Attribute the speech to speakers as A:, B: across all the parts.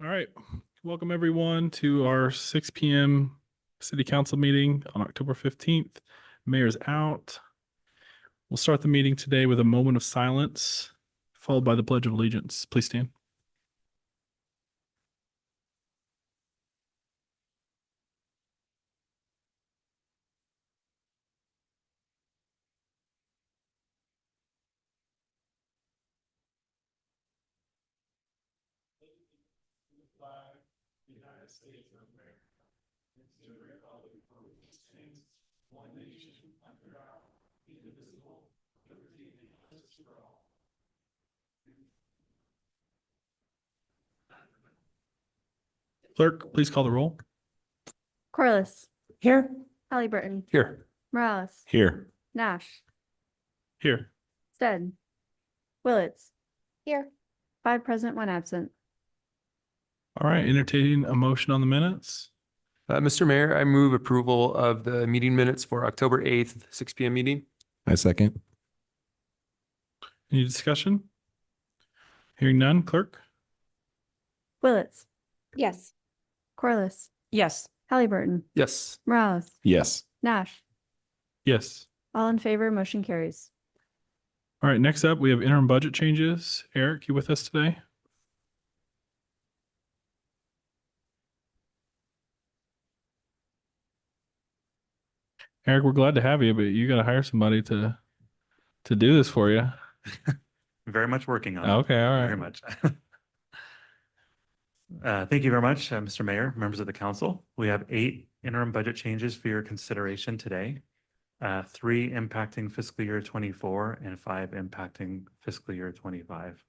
A: All right. Welcome everyone to our 6 p.m. City Council meeting on October 15th. Mayor's out. We'll start the meeting today with a moment of silence, followed by the Pledge of Allegiance. Please stand. United States of America, to the republic for which it stands, one nation under God, indivisible, liberty and justice for all. Clerk, please call the roll.
B: Corliss,
C: Here.
B: Halliburton,
C: Here.
B: Morales,
C: Here.
B: Nash,
A: Here.
B: Stead, Willetts. Here. 5 present, 1 absent.
A: All right, entertaining a motion on the minutes.
C: Mr. Mayor, I move approval of the meeting minutes for October 8th, 6 p.m. meeting.
D: I second.
A: Any discussion? Hearing none, clerk?
B: Willetts,
E: Yes.
B: Corliss,
E: Yes.
B: Halliburton,
C: Yes.
B: Morales,
D: Yes.
B: Nash.
A: Yes.
B: All in favor, motion carries.
A: All right, next up, we have interim budget changes. Eric, you with us today? Eric, we're glad to have you, but you got to hire somebody to do this for you.
F: Very much working on it.
A: Okay, all right.
F: Very much. Thank you very much, Mr. Mayor, members of the council. We have 8 interim budget changes for your consideration today. 3 impacting fiscal year 24 and 5 impacting fiscal year 25.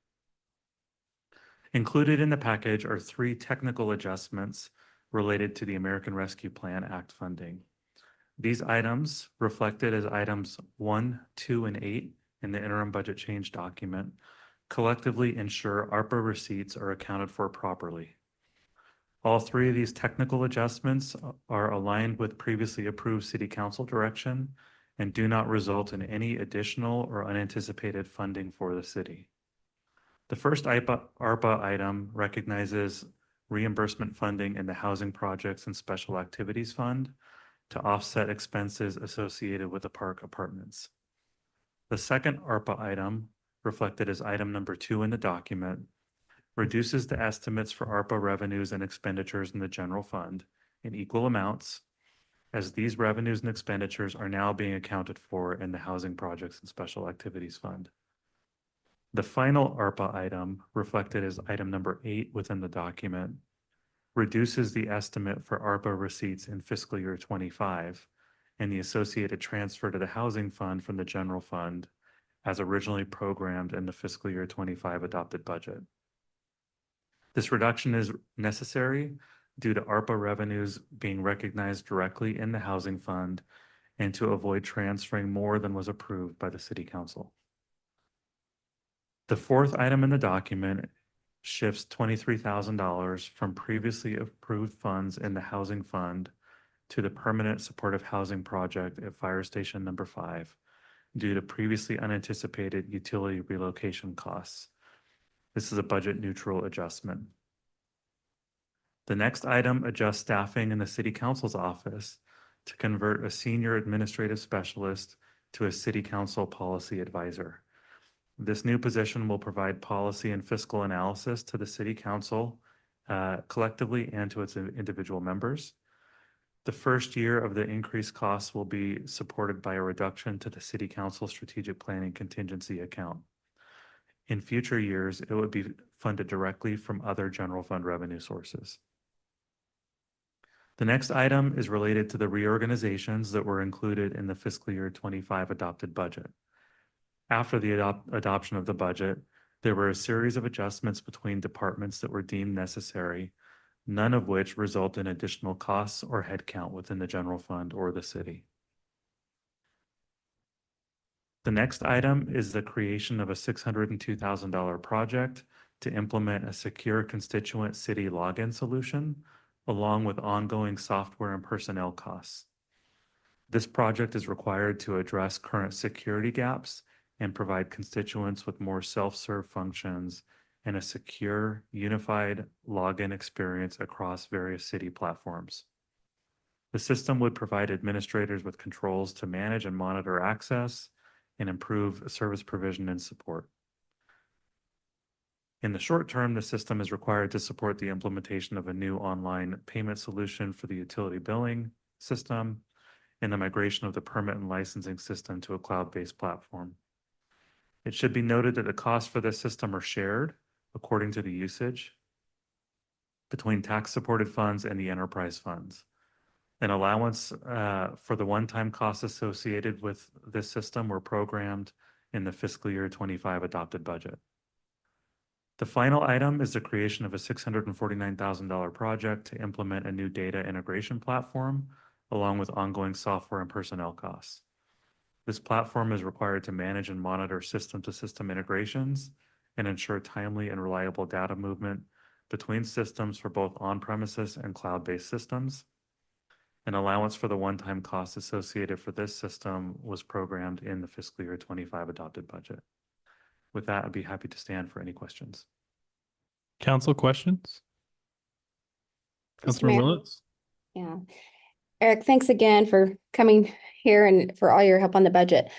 F: Included in the package are 3 technical adjustments related to the American Rescue Plan Act funding. These items, reflected as items 1, 2, and 8 in the interim budget change document, collectively ensure ARPA receipts are accounted for properly. All 3 of these technical adjustments are aligned with previously approved City Council direction and do not result in any additional or unanticipated funding for the city. The first ARPA item recognizes reimbursement funding in the Housing Projects and Special Activities Fund to offset expenses associated with the park apartments. The second ARPA item, reflected as item number 2 in the document, reduces the estimates for ARPA revenues and expenditures in the general fund in equal amounts, as these revenues and expenditures are now being accounted for in the Housing Projects and Special Activities Fund. The final ARPA item, reflected as item number 8 within the document, reduces the estimate for ARPA receipts in fiscal year 25 and the associated transfer to the housing fund from the general fund as originally programmed in the fiscal year 25 adopted budget. This reduction is necessary due to ARPA revenues being recognized directly in the housing fund and to avoid transferring more than was approved by the City Council. The fourth item in the document shifts $23,000 from previously approved funds in the housing fund to the permanent supportive housing project at Fire Station number 5 due to previously unanticipated utility relocation costs. This is a budget neutral adjustment. The next item adjusts staffing in the City Council's office to convert a senior administrative specialist to a City Council policy advisor. This new position will provide policy and fiscal analysis to the City Council collectively and to its individual members. The first year of the increased costs will be supported by a reduction to the City Council Strategic Planning Contingency account. In future years, it would be funded directly from other general fund revenue sources. The next item is related to the reorganizations that were included in the fiscal year 25 adopted budget. After the adoption of the budget, there were a series of adjustments between departments that were deemed necessary, none of which result in additional costs or headcount within the general fund or the city. The next item is the creation of a $602,000 project to implement a secure constituent city login solution, along with ongoing software and personnel costs. This project is required to address current security gaps and provide constituents with more self-serve functions and a secure, unified login experience across various city platforms. The system would provide administrators with controls to manage and monitor access and improve service provision and support. In the short term, the system is required to support the implementation of a new online payment solution for the utility billing system and the migration of the permit and licensing system to a cloud-based platform. It should be noted that the costs for this system are shared according to the usage between tax-supported funds and the enterprise funds. An allowance for the one-time costs associated with this system were programmed in the fiscal year 25 adopted budget. The final item is the creation of a $649,000 project to implement a new data integration platform, along with ongoing software and personnel costs. This platform is required to manage and monitor system-to-system integrations and ensure timely and reliable data movement between systems for both on-premises and cloud-based systems. An allowance for the one-time costs associated for this system was programmed in the fiscal year 25 adopted budget. With that, I'd be happy to stand for any questions.
A: Council questions? Councilor
D: Mayor.
A: Willetts?
D: Yeah. Eric, thanks again for coming here and for all your help on the budget.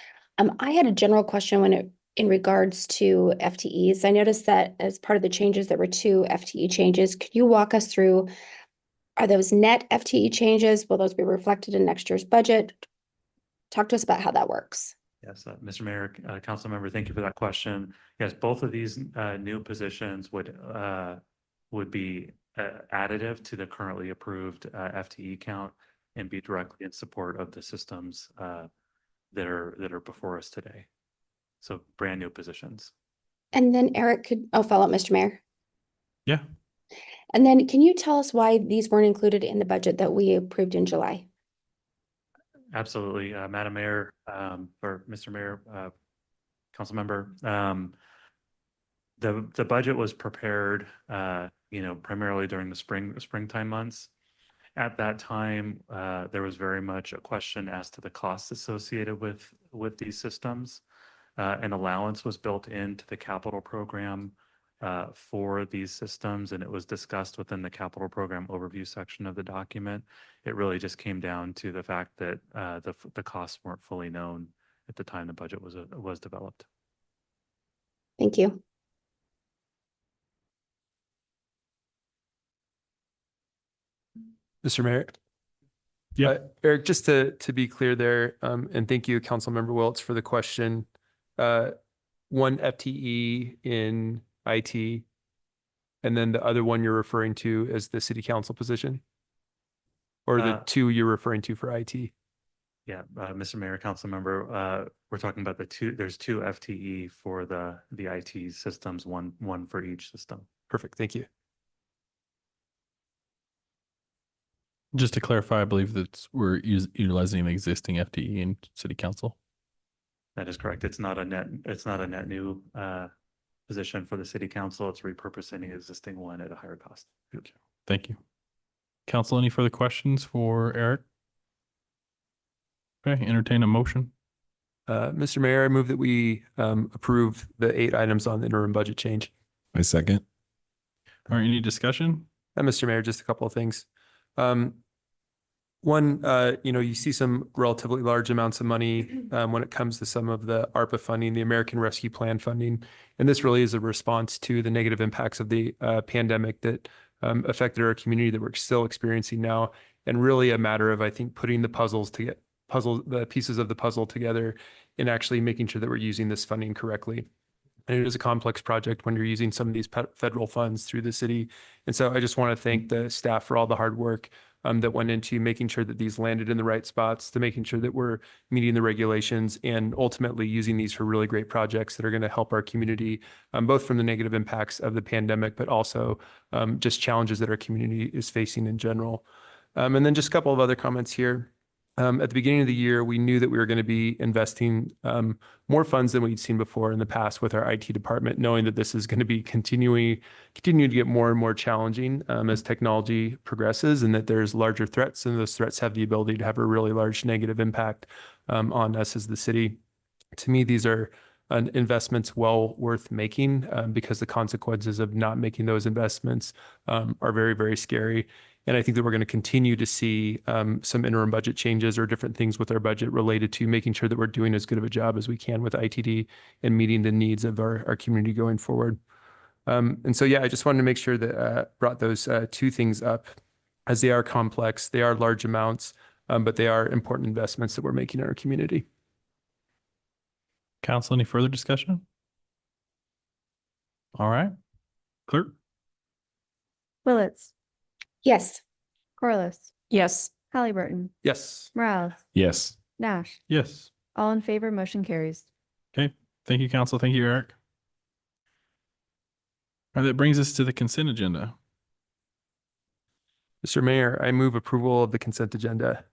D: I had a general question in regards to FTEs. I noticed that as part of the changes, there were 2 FTE changes. Could you walk us through, are those net FTE changes? Will those be reflected in next year's budget? Talk to us about how that works.
F: Yes, Mr. Mayor, council member, thank you for that question. Yes, both of these new positions would be additive to the currently approved FTE count and be directly in support of the systems that are before us today. So brand new positions.
D: And then Eric, I'll follow up, Mr. Mayor.
A: Yeah.
D: And then can you tell us why these weren't included in the budget that we approved in July?
F: Absolutely, Madam Mayor, or Mr. Mayor, council member. The budget was prepared, primarily during the springtime months. At that time, there was very much a question as to the costs associated with these systems. An allowance was built into the capital program for these systems, and it was discussed within the capital program overview section of the document. It really just came down to the fact that the costs weren't fully known at the time the budget was developed.
D: Thank you.
C: Mr. Mayor.
A: Yeah.
C: Eric, just to be clear there, and thank you, Councilmember Wiltz, for the question. 1 FTE in IT, and then the other one you're referring to as the city council position? Or the 2 you're referring to for IT?
F: Yeah, Mr. Mayor, council member, we're talking about there's 2 FTE for the IT systems, one for each system.
C: Perfect, thank you.
A: Just to clarify, I believe that we're utilizing an existing FTE in city council.
F: That is correct. It's not a net new position for the city council. It's repurposing an existing one at a higher cost.
A: Okay. Thank you. Council, any further questions for Eric? Okay, entertain a motion.
C: Mr. Mayor, I move that we approve the 8 items on the interim budget change.
E: I second.
A: All right, any discussion?
C: Mr. Mayor, just a couple of things. One, you see some relatively large amounts of money when it comes to some of the ARPA funding, the American Rescue Plan funding. And this really is a response to the negative impacts of the pandemic that affected our community that we're still experiencing now. And really a matter of, I think, putting the the pieces of the puzzle together and actually making sure that we're using this funding correctly. And it is a complex project when you're using some of these federal funds through the city. And so I just want to thank the staff for all the hard work that went into making sure that these landed in the right spots, to making sure that we're meeting the regulations and ultimately using these for really great projects that are going to help our community, both from the negative impacts of the pandemic, but also just challenges that our community is facing in general. And then just a couple of other comments here. At the beginning of the year, we knew that we were going to be investing more funds than we'd seen before in the past with our IT department, knowing that this is going to be continuing to get more and more challenging as technology progresses, and that there's larger threats, and those threats have the ability to have a really large negative impact on us as the city. To me, these are investments well worth making because the consequences of not making those investments are very, very scary. And I think that we're going to continue to see some interim budget changes or different things with our budget related to making sure that we're doing as good of a job as we can with ITD and meeting the needs of our community going forward. And so, yeah, I just wanted to make sure that brought those two things up as they are complex, they are large amounts, but they are important investments that we're making in our community.
A: Council, any further discussion? All right. Clerk?
B: Willetts,
D: Yes.
B: Corliss,
E: Yes.
B: Halliburton,
C: Yes.
B: Morales,
G: Yes.
B: Nash.
A: Yes.
B: All in favor, motion carries.
A: Okay. Thank you, Council. Thank you, Eric. All right, that brings us to the consent agenda.
C: Mr. Mayor, I move approval of the consent agenda.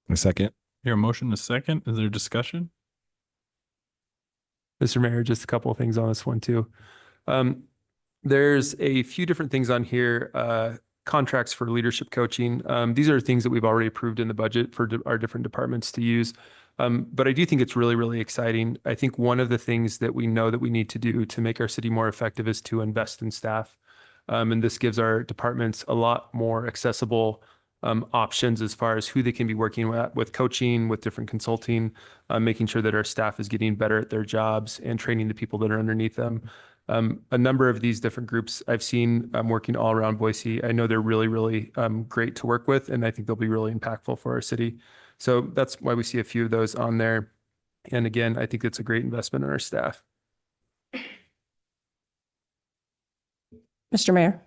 G: A second.
A: Here, a motion, a second. Is there discussion?
C: Mr. Mayor, just a couple of things on this one too. There's a few different things on here, contracts for leadership coaching. These are things that we've already approved in the budget for our different departments to use. But I do think it's really, really exciting. I think one of the things that we know that we need to do to make our city more effective is to invest in staff. And this gives our departments a lot more accessible options as far as who they can be working with coaching, with different consulting, making sure that our staff is getting better at their jobs and training the people that are underneath them. A number of these different groups I've seen working all around Boise. I know they're really, really great to work with, and I think they'll be really impactful for our city. So that's why we see a few of those on there. And again, I think it's a great investment in our staff.
E: Mr. Mayor.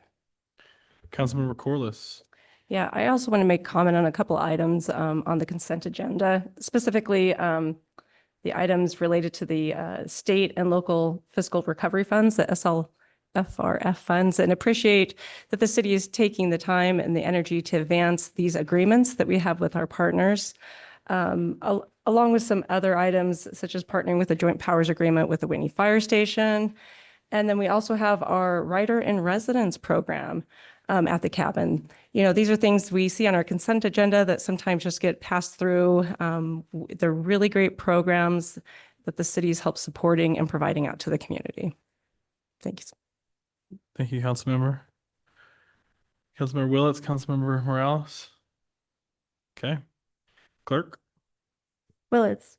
A: Councilmember Corliss.
E: Yeah, I also want to make comment on a couple items on the consent agenda, specifically the items related to the state and local fiscal recovery funds, the SLFRF funds, and appreciate that the city is taking the time and the energy to advance these agreements that we have with our partners, along with some other items such as partnering with the Joint Powers Agreement with the Whitney Fire Station. And then we also have our Writer in Residence program at the cabin. You know, these are things we see on our consent agenda that sometimes just get passed through. They're really great programs that the city's helped supporting and providing out to the community. Thank you.
A: Thank you, Councilmember. Councilmember Willetts, Councilmember Morales. Okay. Clerk?
B: Willetts,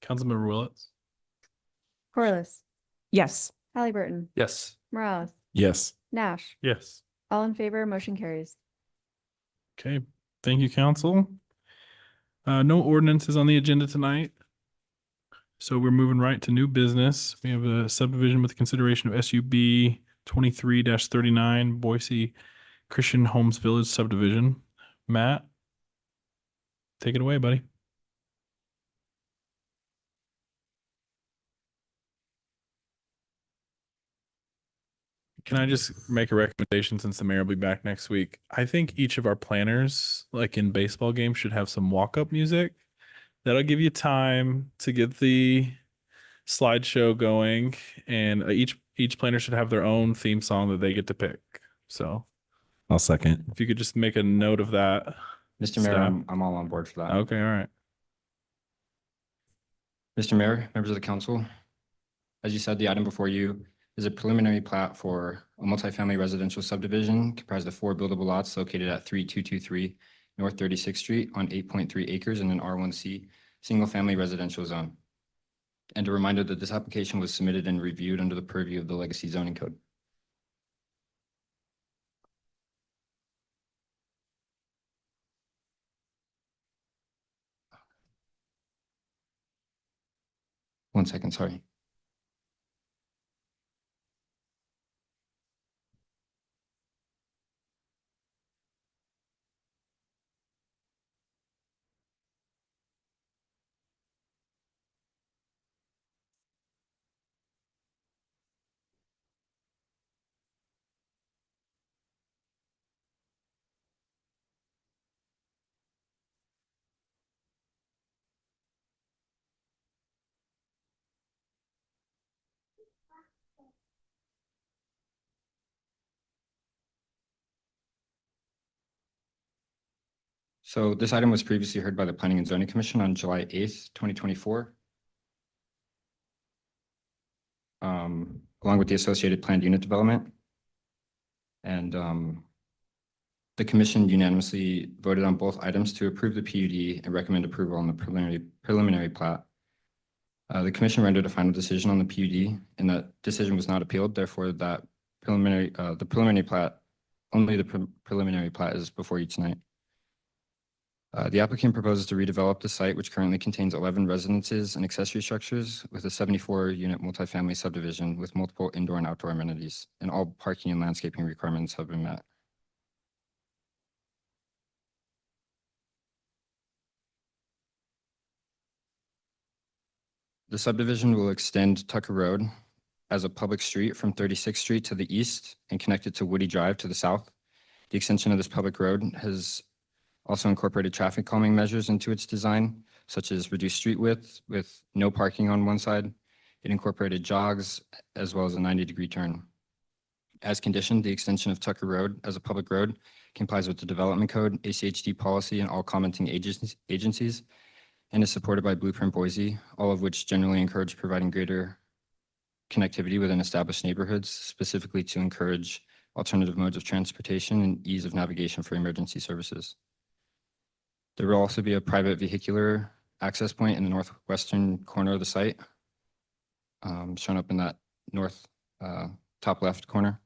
A: Councilmember Willetts.
B: Corliss,
E: Yes.
B: Halliburton,
C: Yes.
B: Morales,
G: Yes.
B: Nash.
A: Yes.
B: All in favor, motion carries.
A: Okay. Thank you, Council. No ordinances on the agenda tonight. So we're moving right to new business. We have a subdivision with consideration of SUB 23-39 Boise Christian Homes Village subdivision. Matt, take it away, buddy. Can I just make a recommendation since the mayor will be back next week? I think each of our planners, like in baseball games, should have some walk-up music. That'll give you time to get the slideshow going, and each planner should have their own theme song that they get to pick. So
G: I'll second.
A: if you could just make a note of that.
H: Mr. Mayor,
A: Staff.
H: I'm all on board for that.
A: Okay, all right.
H: Mr. Mayor, members of the council, as you said, the item before you is a preliminary plat for a multifamily residential subdivision comprised of 4 buildable lots located at 3223 North 36th Street on 8.3 acres in an R1C single-family residential zone. And a reminder that this application was submitted and reviewed under the purview of the Legacy Zoning Code. One second, sorry. So this item was previously heard by the Planning and Zoning Commission on July 8th, 2024. Along with the associated planned unit development. And the commission unanimously voted on both items to approve the PUD and recommend approval on the preliminary plat. The commission rendered a final decision on the PUD, and that decision was not appealed. Therefore, that the preliminary plat, only the preliminary plat is before you tonight. The applicant proposes to redevelop the site, which currently contains 11 residences and accessory structures with a 74-unit multifamily subdivision with multiple indoor and outdoor amenities, and all parking and landscaping requirements have been met. The subdivision will extend Tucker Road as a public street from 36th Street to the east and connect it to Woody Drive to the south. The extension of this public road has also incorporated traffic calming measures into its design, such as reduced street width with no parking on one side. It incorporated jogs as well as a 90-degree turn. As conditioned, the extension of Tucker Road as a public road complies with the Development Code, ACHD policy, and all commenting agencies, and is supported by Blueprint Boise, all of which generally encourage providing greater connectivity within established neighborhoods, specifically to encourage alternative modes of transportation and ease of navigation for emergency services. There will also be a private vehicular access point in the northwestern corner of the site, shown up in that north top left corner.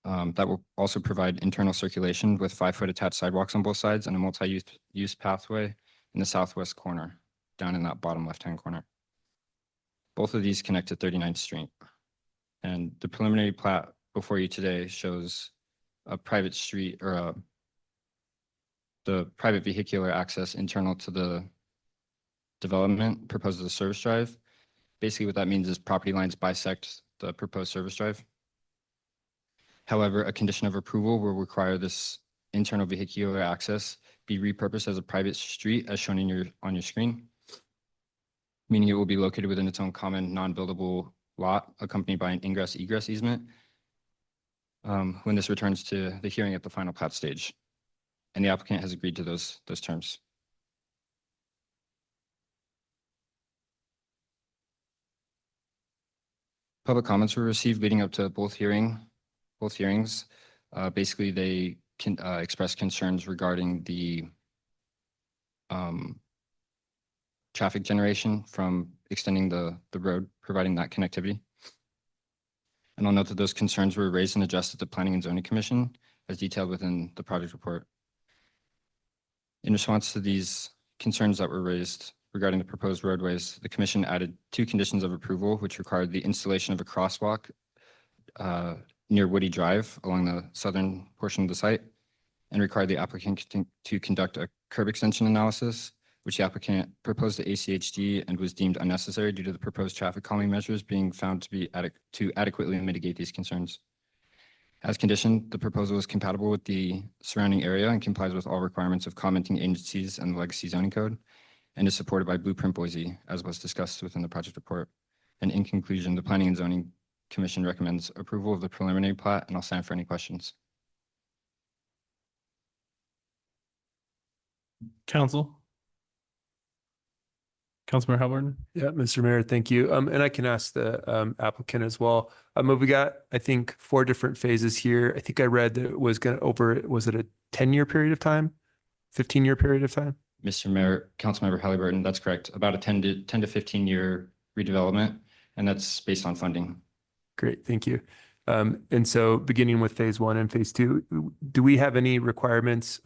H: That will also provide internal circulation with 5-foot attached sidewalks on both sides and a multi-use pathway in the southwest corner, down in that bottom left-hand corner. Both of these connect to 39th Street. And the preliminary plat before you today shows a private street or the private vehicular access internal to the development proposed as a service drive. Basically what that means is property lines bisect the proposed service drive. However, a condition of approval will require this internal vehicular access be repurposed as a private street as shown on your screen, meaning it will be located within its own common non-buildable lot accompanied by an ingress-egress easement when this returns to the hearing at the final plat stage. And the applicant has agreed to those terms. Public comments were received leading up to both hearings. Basically, they can express concerns regarding the traffic generation from extending the road, providing that connectivity. And I'll note that those concerns were raised and addressed at the Planning and Zoning Commission as detailed within the project report. In response to these concerns that were raised regarding the proposed roadways, the commission added 2 conditions of approval, which required the installation of a crosswalk near Woody Drive along the southern portion of the site, and required the applicant to conduct a curb extension analysis, which the applicant proposed to ACHD and was deemed unnecessary due to the proposed traffic calming measures being found to be adequately mitigate these concerns. As conditioned, the proposal is compatible with the surrounding area and complies with all requirements of commenting agencies and the Legacy Zoning Code, and is supported by Blueprint Boise, as was discussed within the project report. And in conclusion, the Planning and Zoning Commission recommends approval of the preliminary plat, and I'll stand for any questions.
A: Councilmember Halberton?
C: Yeah, Mr. Mayor, thank you. And I can ask the applicant as well. We got, I think, 4 different phases here. I think I read that it was was it a 10-year period of time? 15-year period of time?
H: Mr. Mayor, Councilmember Halliburton, that's correct. About a 10 to 15-year redevelopment, and that's based on funding.
C: Great, thank you. And so beginning with phase 1 and phase 2, do we have any requirements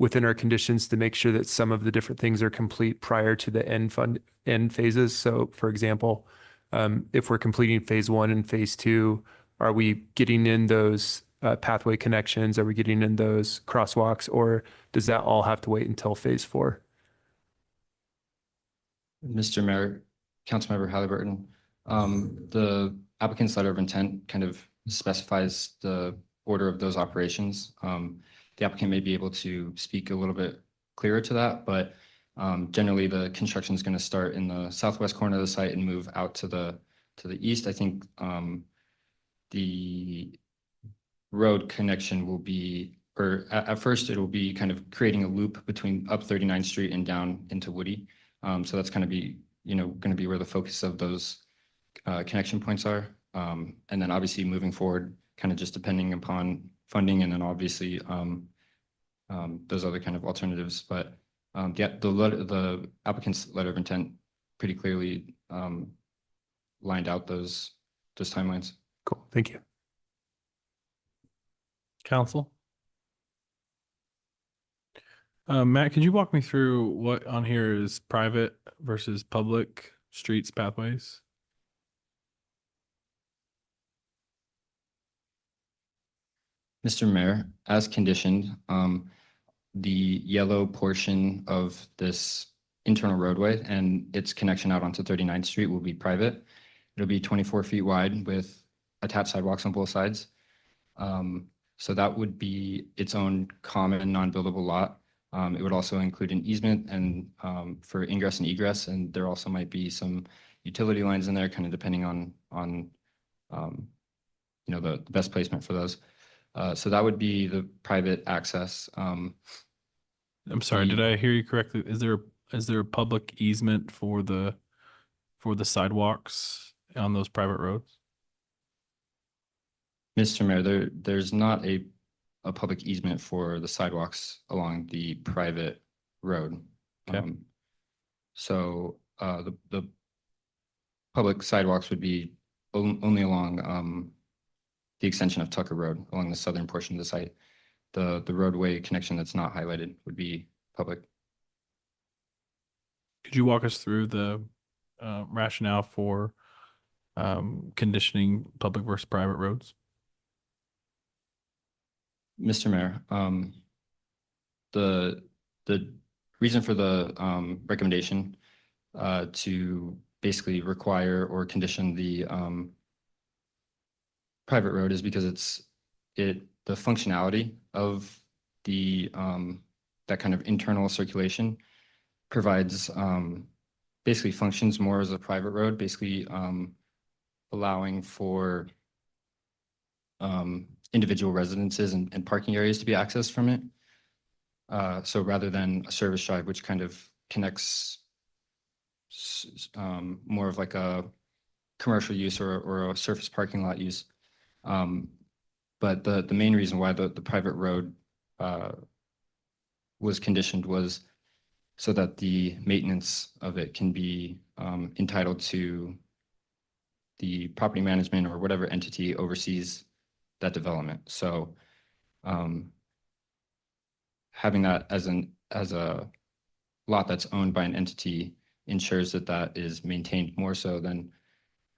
C: within our conditions to make sure that some of the different things are complete prior to the end phases? So for example, if we're completing phase 1 and phase 2, are we getting in those pathway connections? Are we getting in those crosswalks, or does that all have to wait until phase 4?
H: Mr. Mayor, Councilmember Halliburton, the applicant's letter of intent kind of specifies the order of those operations. The applicant may be able to speak a little bit clearer to that, but generally the construction is going to start in the southwest corner of the site and move out to the east. I think the road connection will be or at first it'll be kind of creating a loop between up 39th Street and down into Woody. So that's going to be, going to be where the focus of those connection points are. And then obviously moving forward, kind of just depending upon funding, and then obviously those other kind of alternatives. But yeah, the applicant's letter of intent pretty clearly lined out those timelines.
C: Cool. Thank you.
A: Council? Matt, could you walk me through what on here is private versus public streets, pathways?
H: Mr. Mayor, as conditioned, the yellow portion of this internal roadway and its connection out onto 39th Street will be private. It'll be 24 feet wide with attached sidewalks on both sides. So that would be its own common non-buildable lot. It would also include an easement and for ingress and egress, and there also might be some utility lines in there, kind of depending on the best placement for those. So that would be the private access.
A: I'm sorry, did I hear you correctly? Is there a public easement for the sidewalks on those private roads?
H: Mr. Mayor, there's not a public easement for the sidewalks along the private road.
A: Okay.
H: So the public sidewalks would be only along the extension of Tucker Road along the southern portion of the site. The roadway connection that's not highlighted would be public.
A: Could you walk us through the rationale for conditioning public versus private roads?
H: Mr. Mayor, the reason for the recommendation to basically require or condition the private road is because the functionality of the that kind of internal circulation provides basically functions more as a private road, basically allowing for individual residences and parking areas to be accessed from it. So rather than a service drive, which kind of connects more of like a commercial use or a surface parking lot use. But the main reason why the private road was conditioned was so that the maintenance of it can be entitled to the property management or whatever entity oversees that development. So having that as a lot that's owned by an entity ensures that is maintained more so than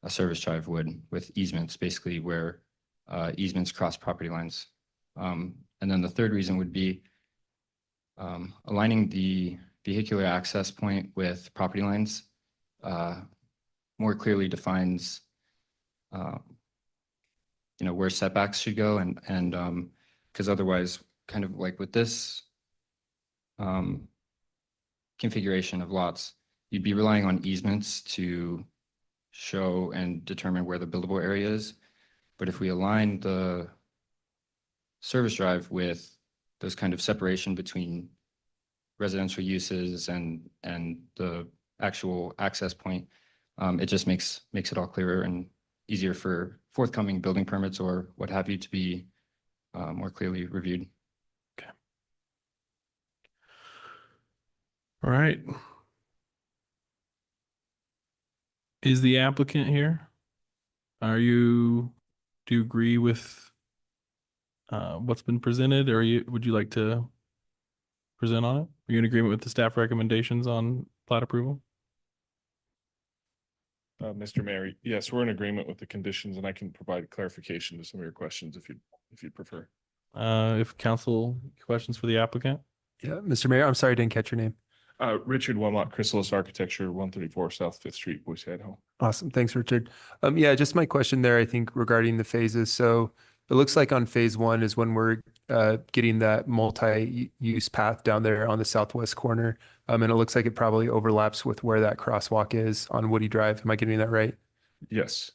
H: a service drive would, with easements, basically where easements cross property lines. And then the third reason would be aligning the vehicular access point with property lines more clearly defines where setbacks should go, and because otherwise, kind of like with this configuration of lots, you'd be relying on easements to show and determine where the buildable area is. But if we align the service drive with those kind of separation between residential uses and the actual access point, it just makes it all clearer and easier for forthcoming building permits or what have you to be more clearly reviewed.
A: Okay. All right. Is the applicant here? Do you agree with what's been presented, or would you like to present on it? Are you in agreement with the staff recommendations on plat approval?
I: Mr. Mayor, yes, we're in agreement with the conditions, and I can provide clarification to some of your questions if you'd prefer.
A: If council questions for the applicant?
C: Yeah, Mr. Mayor, I'm sorry I didn't catch your name.
I: Richard Wemlock, Chrysalis Architecture, 134 South 5th Street, Boise, Idaho.
C: Awesome. Thanks, Richard. Yeah, just my question there, I think, regarding the phases. So it looks like on phase one is when we're getting that multi-use path down there on the southwest corner. And it looks like it probably overlaps with where that crosswalk is on Woody Drive. Am I getting that right?
I: Yes.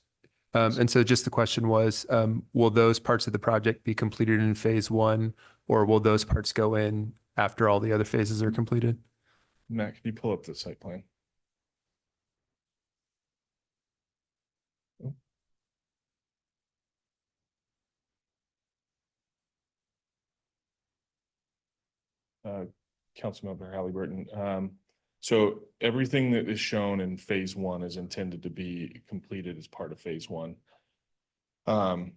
C: And so just the question was, will those parts of the project be completed in phase one, or will those parts go in after all the other phases are completed?
I: Matt, can you pull up the site plan? Councilmember Halliburton. So everything that is shown in phase one is intended to be completed as part of phase one. The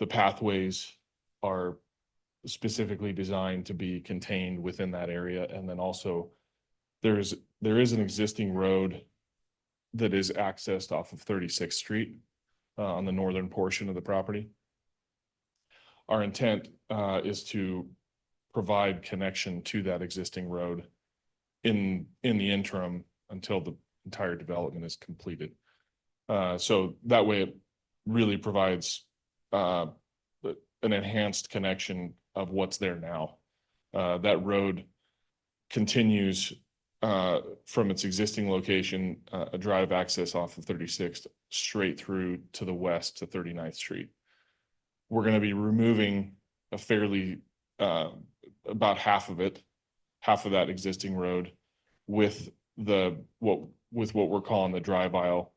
I: pathways are specifically designed to be contained within that area. And then also there is an existing road that is accessed off of 36th Street on the northern portion of the property. Our intent is to provide connection to that existing road in the interim until the entire development is completed. So that way it really provides an enhanced connection of what's there now. That road continues from its existing location, a drive access off of 36th straight through to the west to 39th Street. We're going to be removing a fairly about half of that existing road with what we're calling the drive aisle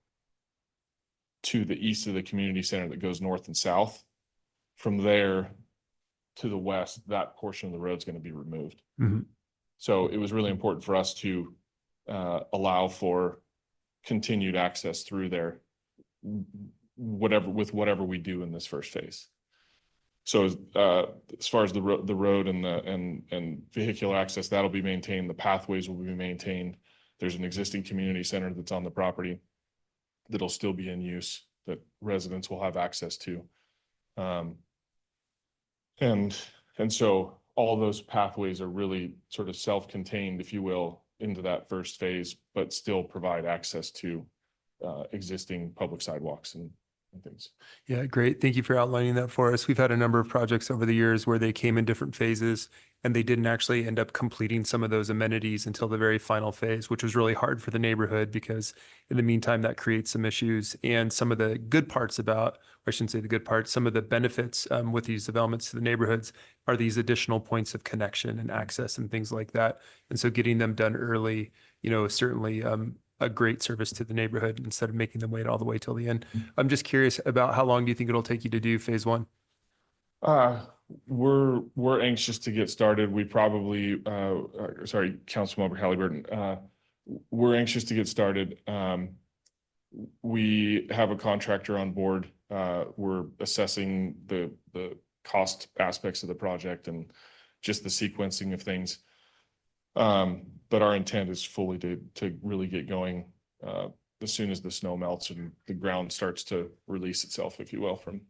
I: to the east of the community center that goes north and south. From there to the west, that portion of the road is going to be removed.
C: Mhm.
I: So it was really important for us to allow for continued access through there, whatever we do in this first phase. So as far as the road and vehicular access, that'll be maintained. The pathways will be maintained. There's an existing community center that's on the property that'll still be in use that residents will have access to. And so all those pathways are really sort of self-contained, if you will, into that first phase, but still provide access to existing public sidewalks and things.
C: Yeah, great. Thank you for outlining that for us. We've had a number of projects over the years where they came in different phases and they didn't actually end up completing some of those amenities until the very final phase, which was really hard for the neighborhood because in the meantime, that creates some issues. And some of the good parts about, or I shouldn't say the good parts, some of the benefits with these developments to the neighborhoods are these additional points of connection and access and things like that. And so getting them done early, is certainly a great service to the neighborhood instead of making them wait all the way till the end. I'm just curious about how long do you think it'll take you to do phase one?
I: We're anxious to get started. We probably, sorry, Councilmember Halliburton, we're anxious to get started. We have a contractor on board. We're assessing the cost aspects of the project and just the sequencing of things. But our intent is fully to really get going as soon as the snow melts and the ground starts to release itself, if you will, from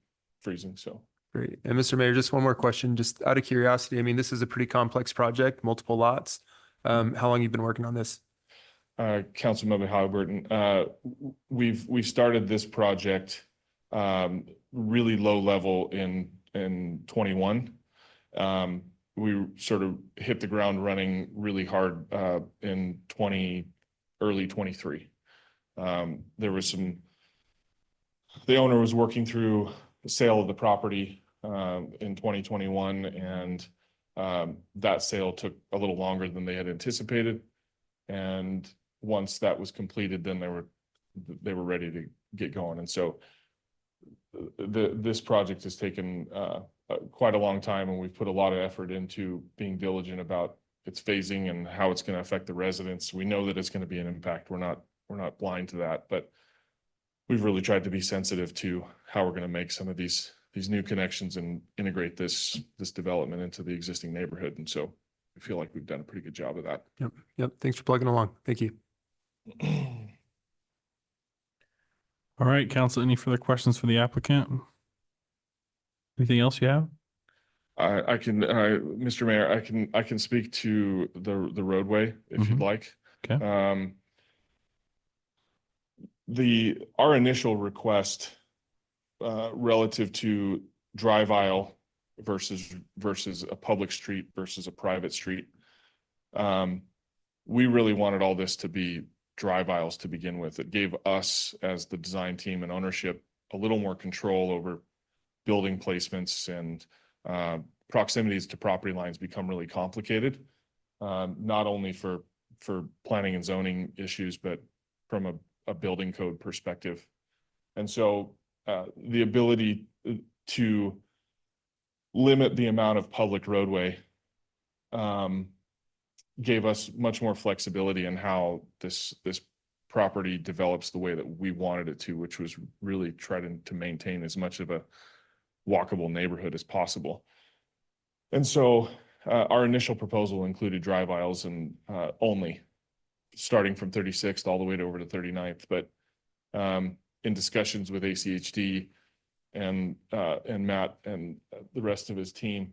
I: freezing. So.
C: Great. And Mr. Mayor, just one more question, just out of curiosity. I mean, this is a pretty complex project, multiple lots. How long you been working on this?
I: Councilmember Halliburton, we've started this project really low level in 21. We sort of hit the ground running really hard in early 23. There was the owner was working through the sale of the property in 2021, and that sale took a little longer than they had anticipated. And once that was completed, then they were ready to get going. And so this project has taken quite a long time, and we've put a lot of effort into being diligent about its phasing and how it's going to affect the residents. We know that it's going to be an impact. We're not blind to that, but we've really tried to be sensitive to how we're going to make some of these new connections and integrate this development into the existing neighborhood. And so I feel like we've done a pretty good job of that.
C: Yep. Thanks for plugging along. Thank you.
A: All right, council, any further questions for the applicant? Anything else you have?
I: I can, Mr. Mayor, I can speak to the roadway if you'd like.
A: Okay.
I: Our initial request relative to drive aisle versus a public street versus a private street, we really wanted all this to be drive aisles to begin with. It gave us, as the design team and ownership, a little more control over building placements, and proximities to property lines become really complicated, not only for planning and zoning issues, but from a building code perspective. And so the ability to limit the amount of public roadway gave us much more flexibility in how this property develops the way that we wanted it to, which was really trying to maintain as much of a walkable neighborhood as possible. And so our initial proposal included drive aisles and only, starting from 36th all the way over to 39th. But in discussions with ACHD and Matt and the rest of his team,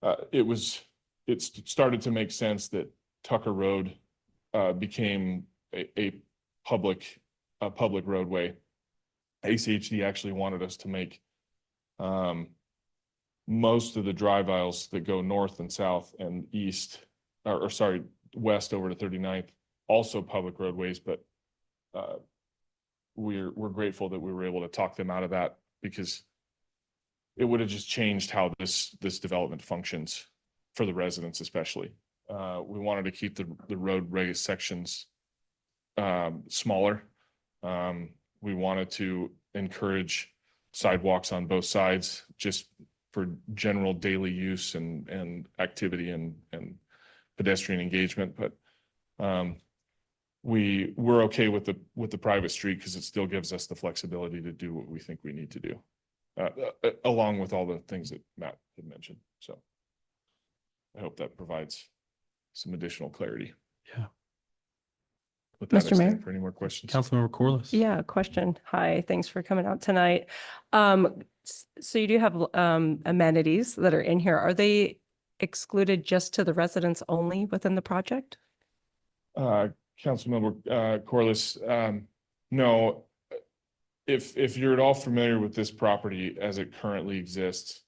I: it started to make sense that Tucker Road became a public roadway. ACHD actually wanted us to make most of the drive aisles that go north and south and east, or sorry, west over to 39th, also public roadways, but we're grateful that we were able to talk them out of that, because it would have just changed how this development functions for the residents, especially. We wanted to keep the road raised sections smaller. We wanted to encourage sidewalks on both sides, just for general daily use and activity and pedestrian engagement. But we're okay with the private street, because it still gives us the flexibility to do what we think we need to do, along with all the things that Matt had mentioned. So I hope that provides some additional clarity.
A: Yeah.
I: With that, I
E: Mr. Mayor?
I: stand for any more questions.
A: Councilmember Corliss.
E: Yeah, question. Hi, thanks for coming out tonight. So you do have amenities that are in here. Are they excluded just to the residents only within the project?
I: Councilmember Corliss, no. If you're at all familiar with this property as it currently exists,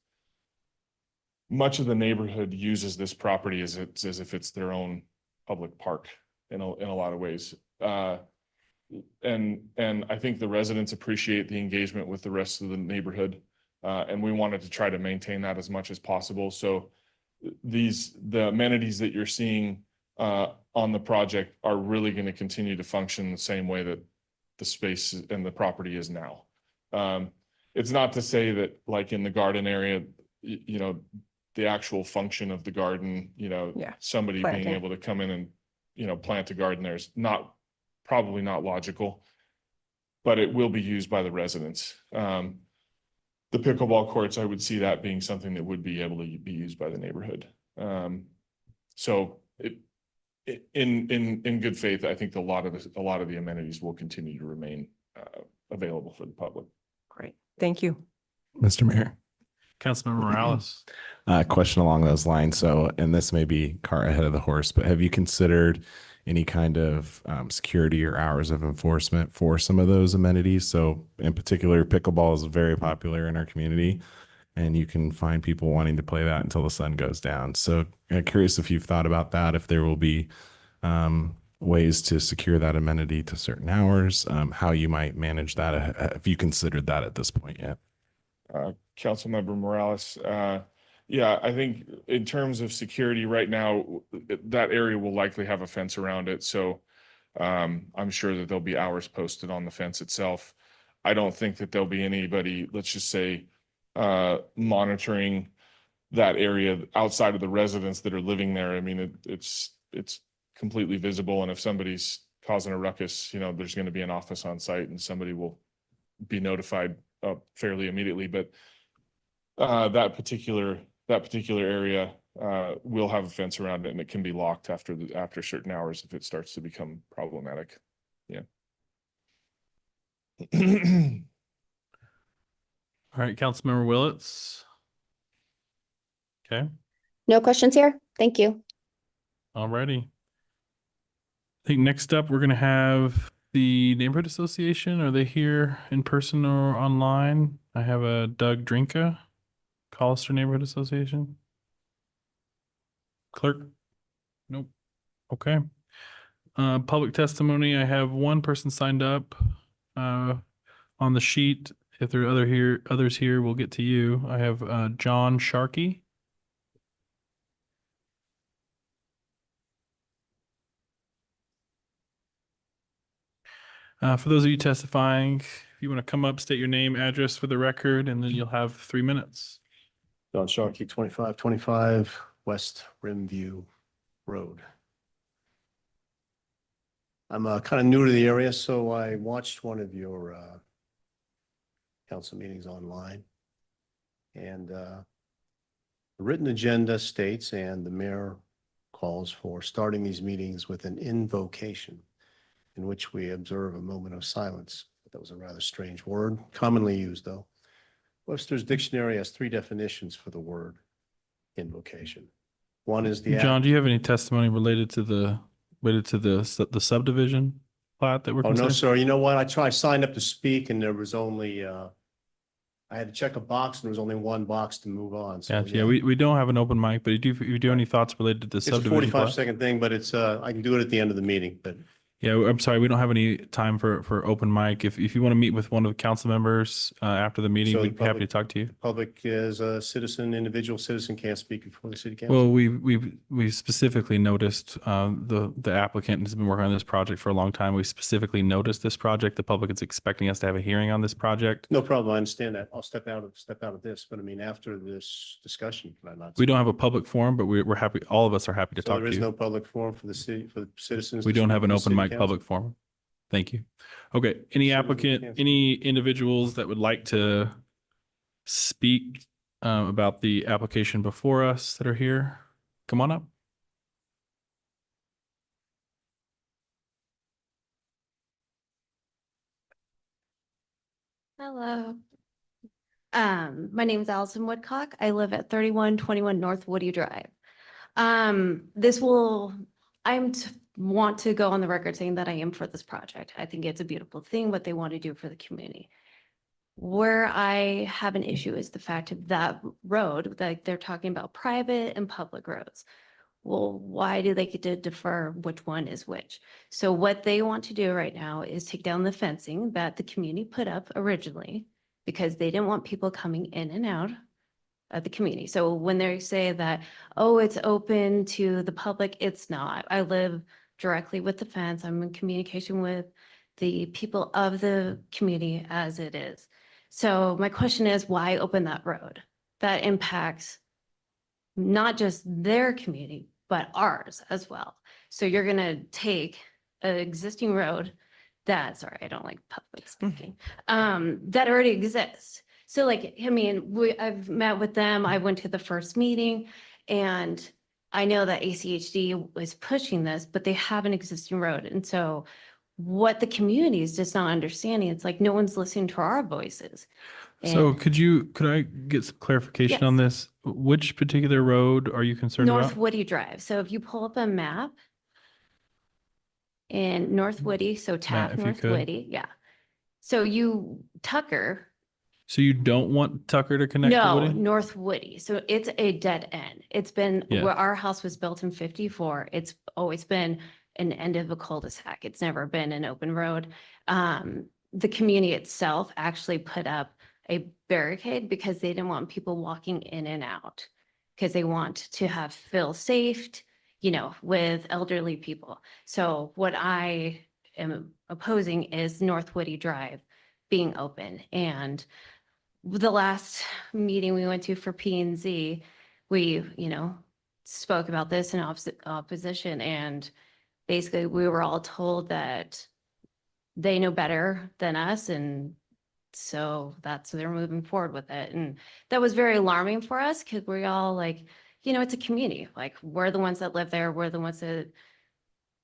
I: much of the neighborhood uses this property as if it's their own public park in a lot of ways. And I think the residents appreciate the engagement with the rest of the neighborhood. And we wanted to try to maintain that as much as possible. So the amenities that you're seeing on the project are really going to continue to function the same way that the space and the property is now. It's not to say that, like in the garden area, you know, the actual function of the garden, you know, somebody being
E: planting.
I: able to come in and, you know, plant a garden there is probably not logical, but it will be used by the residents. The pickleball courts, I would see that being something that would be able to be used by the neighborhood. So in good faith, I think a lot of the amenities will continue to remain available for the public.
E: Great, thank you.
G: Mr. Mayor.
A: Councilmember Morales.
G: Question along those lines. So, and this may be cart ahead of the horse, but have you considered any kind of security or hours of enforcement for some of those amenities? So in particular, pickleball is very popular in our community, and you can find people wanting to play that until the sun goes down. So I'm curious if you've thought about that, if there will be ways to secure that amenity to certain hours, how you might manage that. Have you considered that at this point yet?
I: Councilmember Morales, yeah, I think in terms of security right now, that area will likely have a fence around it. So I'm sure that there'll be hours posted on the fence itself. I don't think that there'll be anybody, let's just say, monitoring that area outside of the residents that are living there. I mean, it's completely visible. And if somebody's causing a ruckus, you know, there's going to be an office on site and somebody will be notified fairly immediately. But that particular area will have a fence around it, and it can be locked after certain hours if it starts to become problematic. Yeah.
A: All right, Councilmember Willetts. Okay,
D: No questions here? Thank you.
A: alrighty. I think next up, we're gonna have the Neighborhood Association. Are they here in person or online? I have a Doug Drinka, Collister Neighborhood Association. Clerk? Nope. Okay. Public testimony, I have one person signed up on the sheet. If there are others here, we'll get to you. I have John Sharkey. For those of you testifying, if you want to come up, state your name, address for the record, and then you'll have 3 minutes.
J: John Sharkey, 2525 West Rimview Road. I'm kind of new to the area, so I watched one of your council meetings online. And the written agenda states, and the mayor calls for starting these meetings with an invocation in which we observe a moment of silence. That was a rather strange word, commonly used though. Webster's dictionary has 3 definitions for the word invocation. One is the
A: John,
J: act.
A: do you have any testimony related to the subdivision plat that we're
J: Oh, no,
A: considering?
J: sir. You know what? I signed up to speak and there was only, I had to check a box and there was only one box to move on. So
A: Gotcha. Yeah, we don't have an open mic, but if you do any thoughts related to the
J: it's a
A: subdivision
J: 45-second
A: plat?
J: thing, but it's, I can do it at the end of the meeting, but
A: Yeah, I'm sorry, we don't have any time for open mic. If you want to meet with one of the council members after the meeting,
J: So the
A: we'd be happy to
J: public-
A: talk to you.
J: public as a citizen, individual citizen can't speak before the city council.
A: Well, we specifically noticed the applicant has been working on this project for a long time. We specifically noticed this project. The public is expecting us to have a hearing on this project.
J: No problem. I understand that. I'll step out of this, but I mean, after this discussion, can I not?
A: We don't have a public forum, but we're happy. All of us are happy to
J: So
A: talk
J: there
A: to
J: is no
A: you.
J: public forum for the city, for the citizens.
A: We
J: to
A: don't
J: speak
A: have an
J: to the
A: open
J: city
A: mic
J: council?
A: public forum. Thank you. Okay, any
J: So we
A: applicant,
J: can't-
A: any individuals that would like to speak about the application before us that are here, come on up.
K: Hello. My name is Allison Woodcock. I live at 3121 North Woody Drive. Want to go on the record saying that I am for this project. I think it's a beautiful thing, what they want to do for the community. Where I have an issue is the fact of that road, that they're talking about private and public roads. Well, why do they get to defer which one is which? So what they want to do right now is take down the fencing that the community put up originally because they didn't want people coming in and out of the community. So when they say that, oh, it's open to the public, it's not. I live directly with the fence. I'm in communication with the people of the community as it is. So my question is, why open that road? That impacts not just their community, but ours as well. So you're gonna take an existing road that, sorry, I don't like public speaking, that already exists. So like, I mean, I've met with them, I went to the first meeting, and I know that ACHD was pushing this, but they have an existing road. And so what the community is just not understanding, it's like no one's listening to our voices.
A: So
K: And
A: could I get some clarification on this? Which particular road are you concerned
K: North
A: about?
K: Woody Drive. So if you pull up a map in North Woody, so tap
A: if you
K: North
A: could.
K: Woody, yeah. So you Tucker,
A: So you don't want Tucker to connect to
K: no,
A: Woody?
K: North Woody. So it's a dead end. It's been
A: Yeah.
K: where our house was built in 54. It's always been an end of a cul-de-sac. It's never been an open road. The community itself actually put up a barricade because they didn't want people walking in and out because they want to feel safe, you know, with elderly people. So what I am opposing is North Woody Drive being open. And the last meeting we went to for P and Z, we, you know, spoke about this in opposition, and basically we were all told that they know better than us, and so they're moving forward with it. And that was very alarming for us because we're all like, you know, it's a community. Like, we're the ones that live there. We're the ones that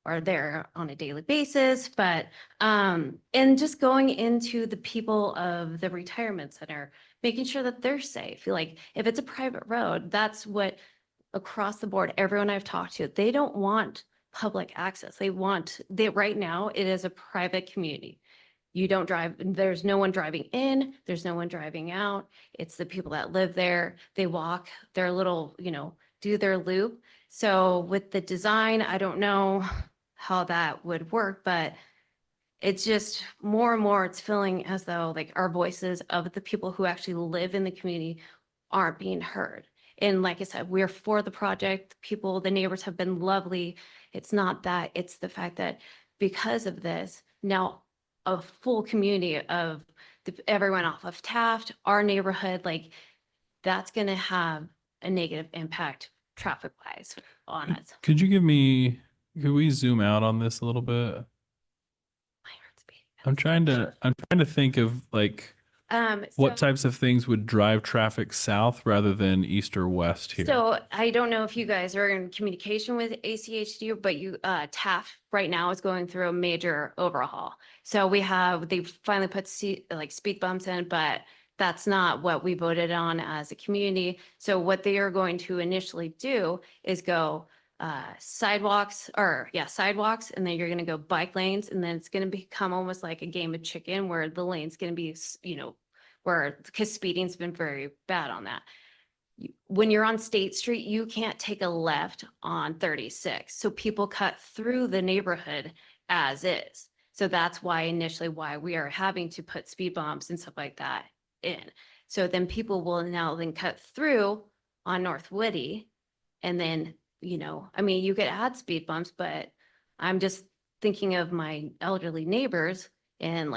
K: are there on a daily basis. But and just going into the people of the retirement center, making sure that they're safe. Like, if it's a private road, that's what across the board, everyone I've talked to, they don't want public access. Right now, it is a private community. You don't drive, there's no one driving in, there's no one driving out. It's the people that live there. They walk their little, you know, do their loop. So with the design, I don't know how that would work, but it's just more and more, it's feeling as though like our voices of the people who actually live in the community aren't being heard. And like I said, we're for the project. People, the neighbors have been lovely. It's not that, it's the fact that because of this, now a full community of everyone off of Taft, our neighborhood, like that's going to have a negative impact traffic wise on us.
A: Could could we zoom out on this a little bit? I'm trying to think of like what
K: So-
A: types of things would drive traffic south rather than east or west here.
K: So I don't know if you guys are in communication with ACHD, but TAF right now is going through a major overhaul. So they finally put speed bumps in, but that's not what we voted on as a community. So what they are going to initially do is go sidewalks, and then you're going to go bike lanes, and then it's going to become almost like a game of chicken where the lane's going to be, because speeding's been very bad on that. When you're on State Street, you can't take a left on 36. So people cut through the neighborhood as is. So that's why initially why we are having to put speed bumps and stuff like that in. So then people will now then cut through on North Woody. And then, you could add speed bumps, but I'm just thinking of my elderly neighbors and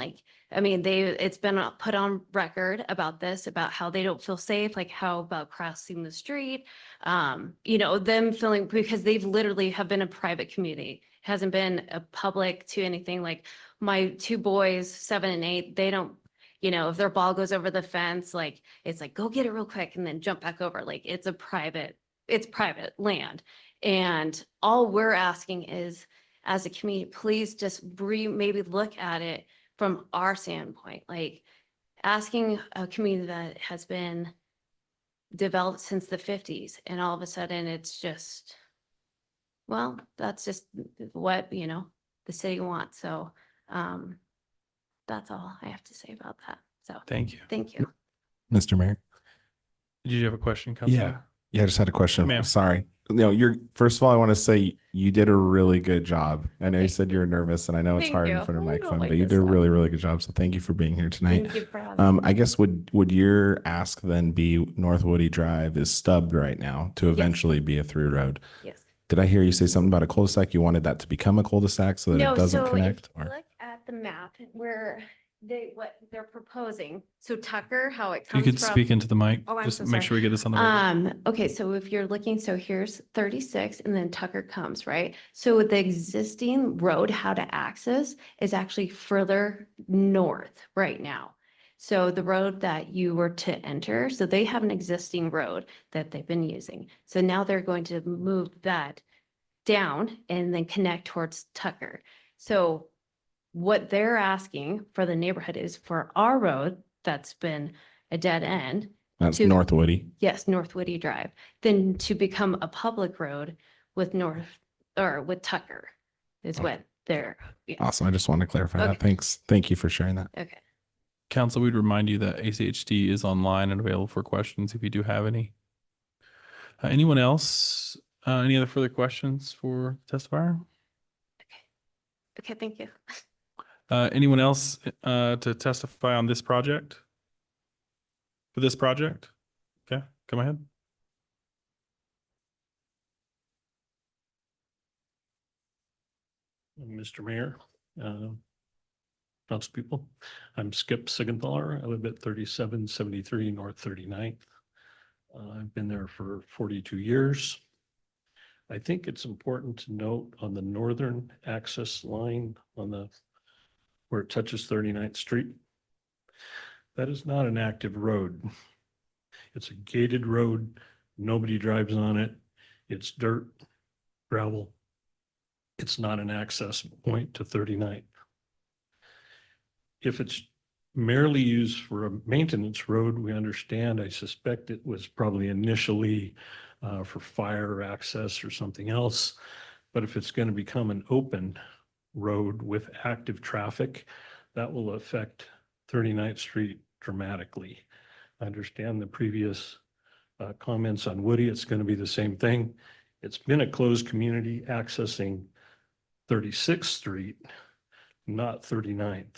K: it's been put on record about this, about how they don't feel safe, like how about crossing the street, them feeling, because they've literally have been a private community, hasn't been a public to anything. Like my two boys, 7 and 8, they don't, if their ball goes over the fence, like, it's like, go get it real quick and then jump back over. Like it's private land. And all we're asking is, as a community, please just maybe look at it from our standpoint, like asking a community that has been developed since the 50s, and all of a sudden it's just, well, that's just what, the city wants. So that's all I have to say about that. So
A: Thank you.
K: thank you.
G: Mr. Mayor.
A: Did you have a question, Councilman?
G: Yeah, I just had a question.
A: Ma'am.
G: Sorry. First of all, I want to say you did a really good job. I know you said you were nervous, and I know it's
K: Thank
G: hard in
K: you.
G: front of a
K: I don't
G: microphone,
K: like
G: but you
K: this
G: did a
K: stuff.
G: really, really good job. So thank you for being here tonight.
K: Thank you for having me.
G: I guess would your ask then be North Woody Drive is stubbed right now to eventually be a through road?
K: Yes.
G: Did I hear you say something about a cul-de-sac? You wanted that to become a cul-de-sac so that
K: No,
G: it doesn't
K: so
G: connect?
K: if you look at the map where what they're proposing, so Tucker, how it
A: If you
K: comes
A: could
K: from.
A: speak into the mic,
K: Oh, I'm
A: just
K: so
A: make
K: sorry.
A: sure we get this on the radio.
K: Okay, so if you're looking, so here's 36 and then Tucker comes, right? So the existing road, how to access is actually further north right now. So the road that you were to enter, so they have an existing road that they've been using. So now they're going to move that down and then connect towards Tucker. So what they're asking for the neighborhood is for our road that's been a dead end.
G: That's
K: to-
G: North Woody.
K: Yes, North Woody Drive, then to become a public road with with Tucker is what they're, yes.
G: Awesome. I just wanted to clarify that.
K: Okay.
G: Thanks. Thank you for sharing that.
K: Okay.
A: Council, we'd remind you that ACHD is online and available for questions if you do have any. Anyone else? Any other further questions for the testifier?
K: Okay, thank you.
A: Anyone else to testify on this project? For this project? Okay, come ahead.
L: Mr. Mayor, councilpeople, I'm Skip Sigenthaler. I live at 3773 North 39th. I've been there for 42 years. I think it's important to note on the northern access line where it touches 39th Street, that is not an active road. It's a gated road. Nobody drives on it. It's dirt, gravel. It's not an access point to 39th. If it's merely used for a maintenance road, we understand, I suspect it was probably initially for fire access or something else. But if it's going to become an open road with active traffic, that will affect 39th Street dramatically. I understand the previous comments on Woody. It's going to be the same thing. It's been a closed community accessing 36th Street, not 39th.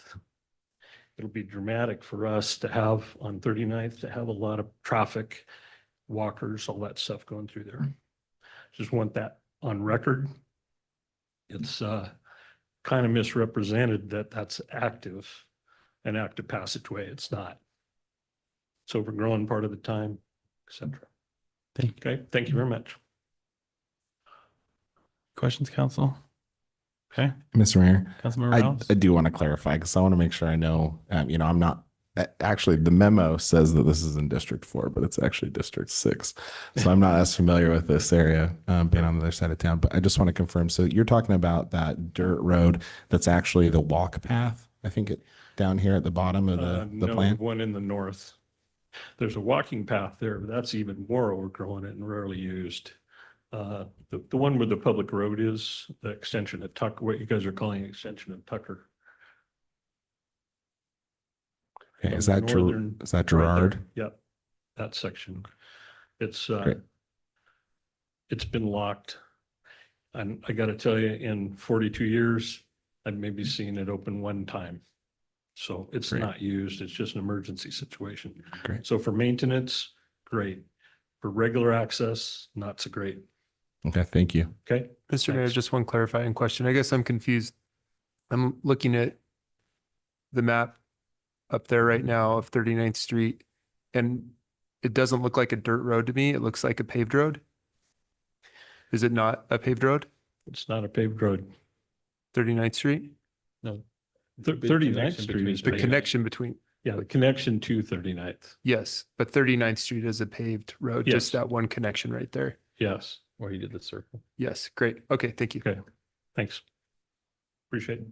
L: It'll be dramatic for us to have on 39th to have a lot of traffic, walkers, all that stuff going through there. Just want that on record. It's kind of misrepresented that that's active, an active passageway. It's not. It's overgrown part of the time, etc. Okay, thank you very much.
A: Questions, council? Okay,
G: Mr. Mayor,
A: Councilmember
G: I
A: Rouse?
G: do want to clarify because I want to make sure I know, I'm not, actually, the memo says that this is in District 4, but it's actually District 6. So I'm not as familiar with this area, being on the other side of town, but I just want to confirm. So you're talking about that dirt road that's actually the walk path, I think down here at the bottom of the
L: No,
G: plan?
L: one in the north. There's a walking path there, but that's even more overgrown and rarely used. The one where the public road is, the extension of Tucker, what you guys are calling extension of Tucker.
G: Okay,
L: On
G: is
L: the
G: that
L: northern-
G: is that
L: right there.
G: Gerard?
L: Yep, that section. It's
G: Great.
L: it's been locked. And I gotta tell you, in 42 years, I've maybe seen it open one time. So it's
G: Great.
L: not used. It's just an emergency situation.
G: Great.
L: So for maintenance, great. For regular access, not so great.
G: Okay, thank you.
L: Okay?
C: Mr. Mayor,
L: Thanks.
C: just one clarifying question. I guess I'm confused. I'm looking at the map up there right now of 39th Street, and it doesn't look like a dirt road to me. It looks like a paved road. Is it not a paved road,
L: It's not a paved road.
C: 39th Street?
L: No.
A: Big
L: 39th
A: connection
L: Street
A: between
L: is
C: The
L: paved.
C: connection between,
L: Yeah, the connection to 39th.
C: yes, but 39th Street is a paved road,
L: Yes.
C: just that one connection right there.
L: Yes.
A: Where you did the circle.
C: Yes, great. Okay, thank you.
L: Okay. Thanks. Appreciate it.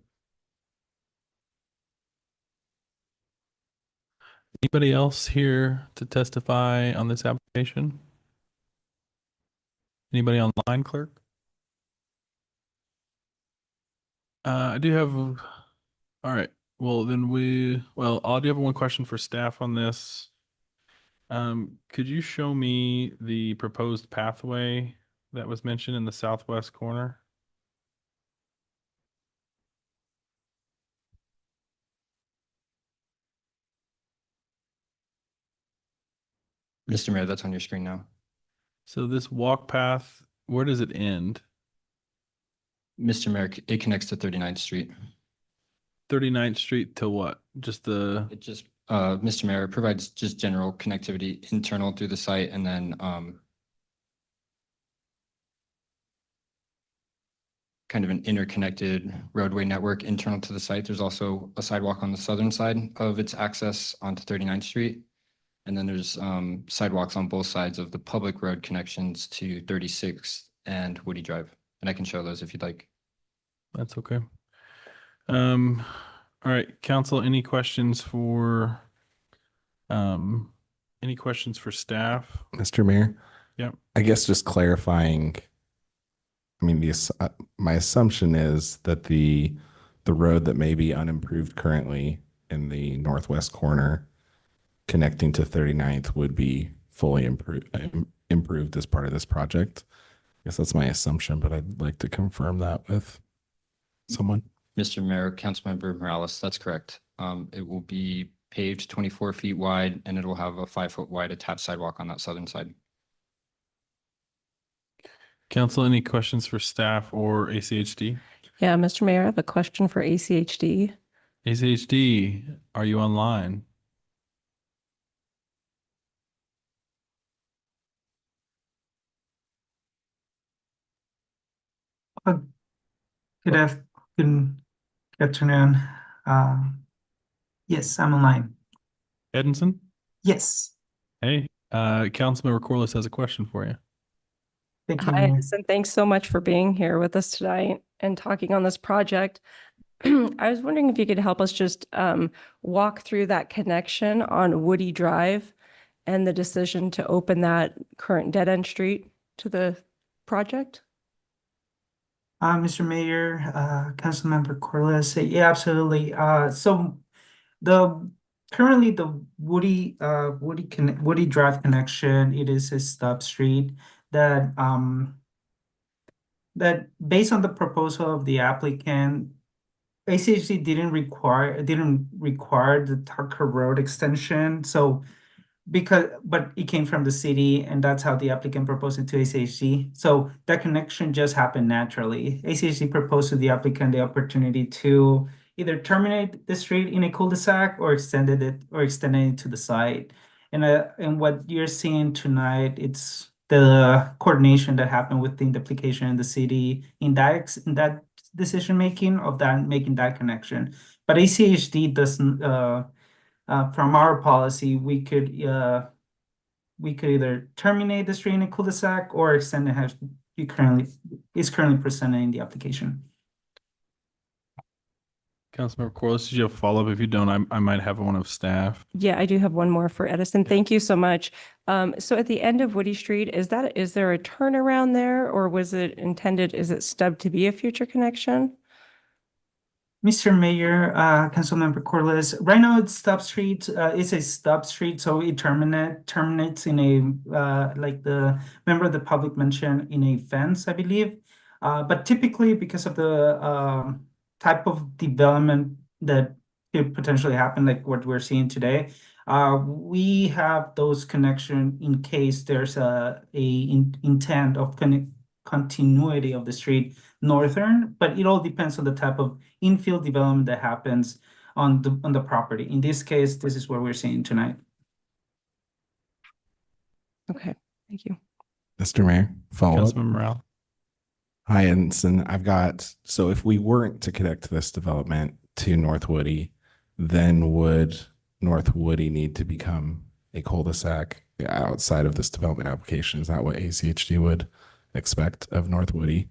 A: Anybody else here to testify on this application? Anybody online, clerk? I do have, all right, well, I do have one question for staff on this. Could you show me the proposed pathway that was mentioned in the southwest corner?
H: Mr. Mayor, that's on your screen now.
A: So this walk path, where does it end?
H: Mr. Mayor, it connects to 39th Street.
A: 39th Street to what? Just the,
H: It just, Mr. Mayor, it provides just general connectivity internal through the site and then kind of an interconnected roadway network internal to the site. There's also a sidewalk on the southern side of its access onto 39th Street. And then there's sidewalks on both sides of the public road connections to 36th and Woody Drive. And I can show those if you'd like.
A: that's okay. All right, council, any questions for staff?
G: Mr. Mayor?
A: Yep.
G: I guess just clarifying, I mean, my assumption is that the road that may be unimproved currently in the northwest corner connecting to 39th would be fully improved as part of this project. I guess that's my assumption, but I'd like to confirm that with someone.
H: Mr. Mayor, Councilmember Morales, that's correct. It will be paved 24 feet wide and it will have a 5-foot wide attached sidewalk on that southern side.
A: Council, any questions for staff or ACHD?
E: Yeah, Mr. Mayor, I have a question for ACHD.
A: ACHD, are you online?
M: Good afternoon. Yes, I'm online.
A: Edinson?
M: Yes,
A: Hey, Councilmember Corliss has a question for you.
M: thank you,
E: Hi,
M: Mayor.
E: Edison. Thanks so much for being here with us tonight and talking on this project. I was wondering if you could help us just walk through that connection on Woody Drive and the decision to open that current dead-end street to the project?
M: Mr. Mayor, Councilmember Corliss, yeah, absolutely. So currently the Woody Drive connection, it is a stub street that that based on the proposal of the applicant, ACHD didn't require the Tucker Road extension. So but it came from the city, and that's how the applicant proposed it to ACHD. So that connection just happened naturally. ACHD proposed to the applicant the opportunity to either terminate the street in a cul-de-sac or extended it to the site. And what you're seeing tonight, it's the coordination that happened within the application and the city in that decision making of that making that connection. But ACHD doesn't. From our policy, we could either terminate the street in a cul-de-sac or extend it as is currently presented in the application.
A: Councilmember Corliss, did you have a follow-up? If you don't, I might have one of staff.
E: Yeah, I do have one more for Edison. Thank you so much. So at the end of Woody Street, is there a turnaround there, or is it stubbed to be a future connection?
M: Mr. Mayor, Councilmember Corliss, right now it's stub street. It's a stub street, so it terminates in a like the member of the public mentioned, in a fence, I believe. But typically, because of the type of development that could potentially happen, like what we're seeing today, we have those connection in case there's intent of continuity of the street northern, but it all depends on the type of infill development that happens on the property. In this case, this is what we're seeing tonight.
E: Okay, thank you.
G: Mr. Mayor, follow up.
A: Councilmember Morale.
G: Hi, Ensign. So if we weren't to connect this development to North Woody, then would North Woody need to become a cul-de-sac outside of this development application? Is that what ACHD would expect of North Woody?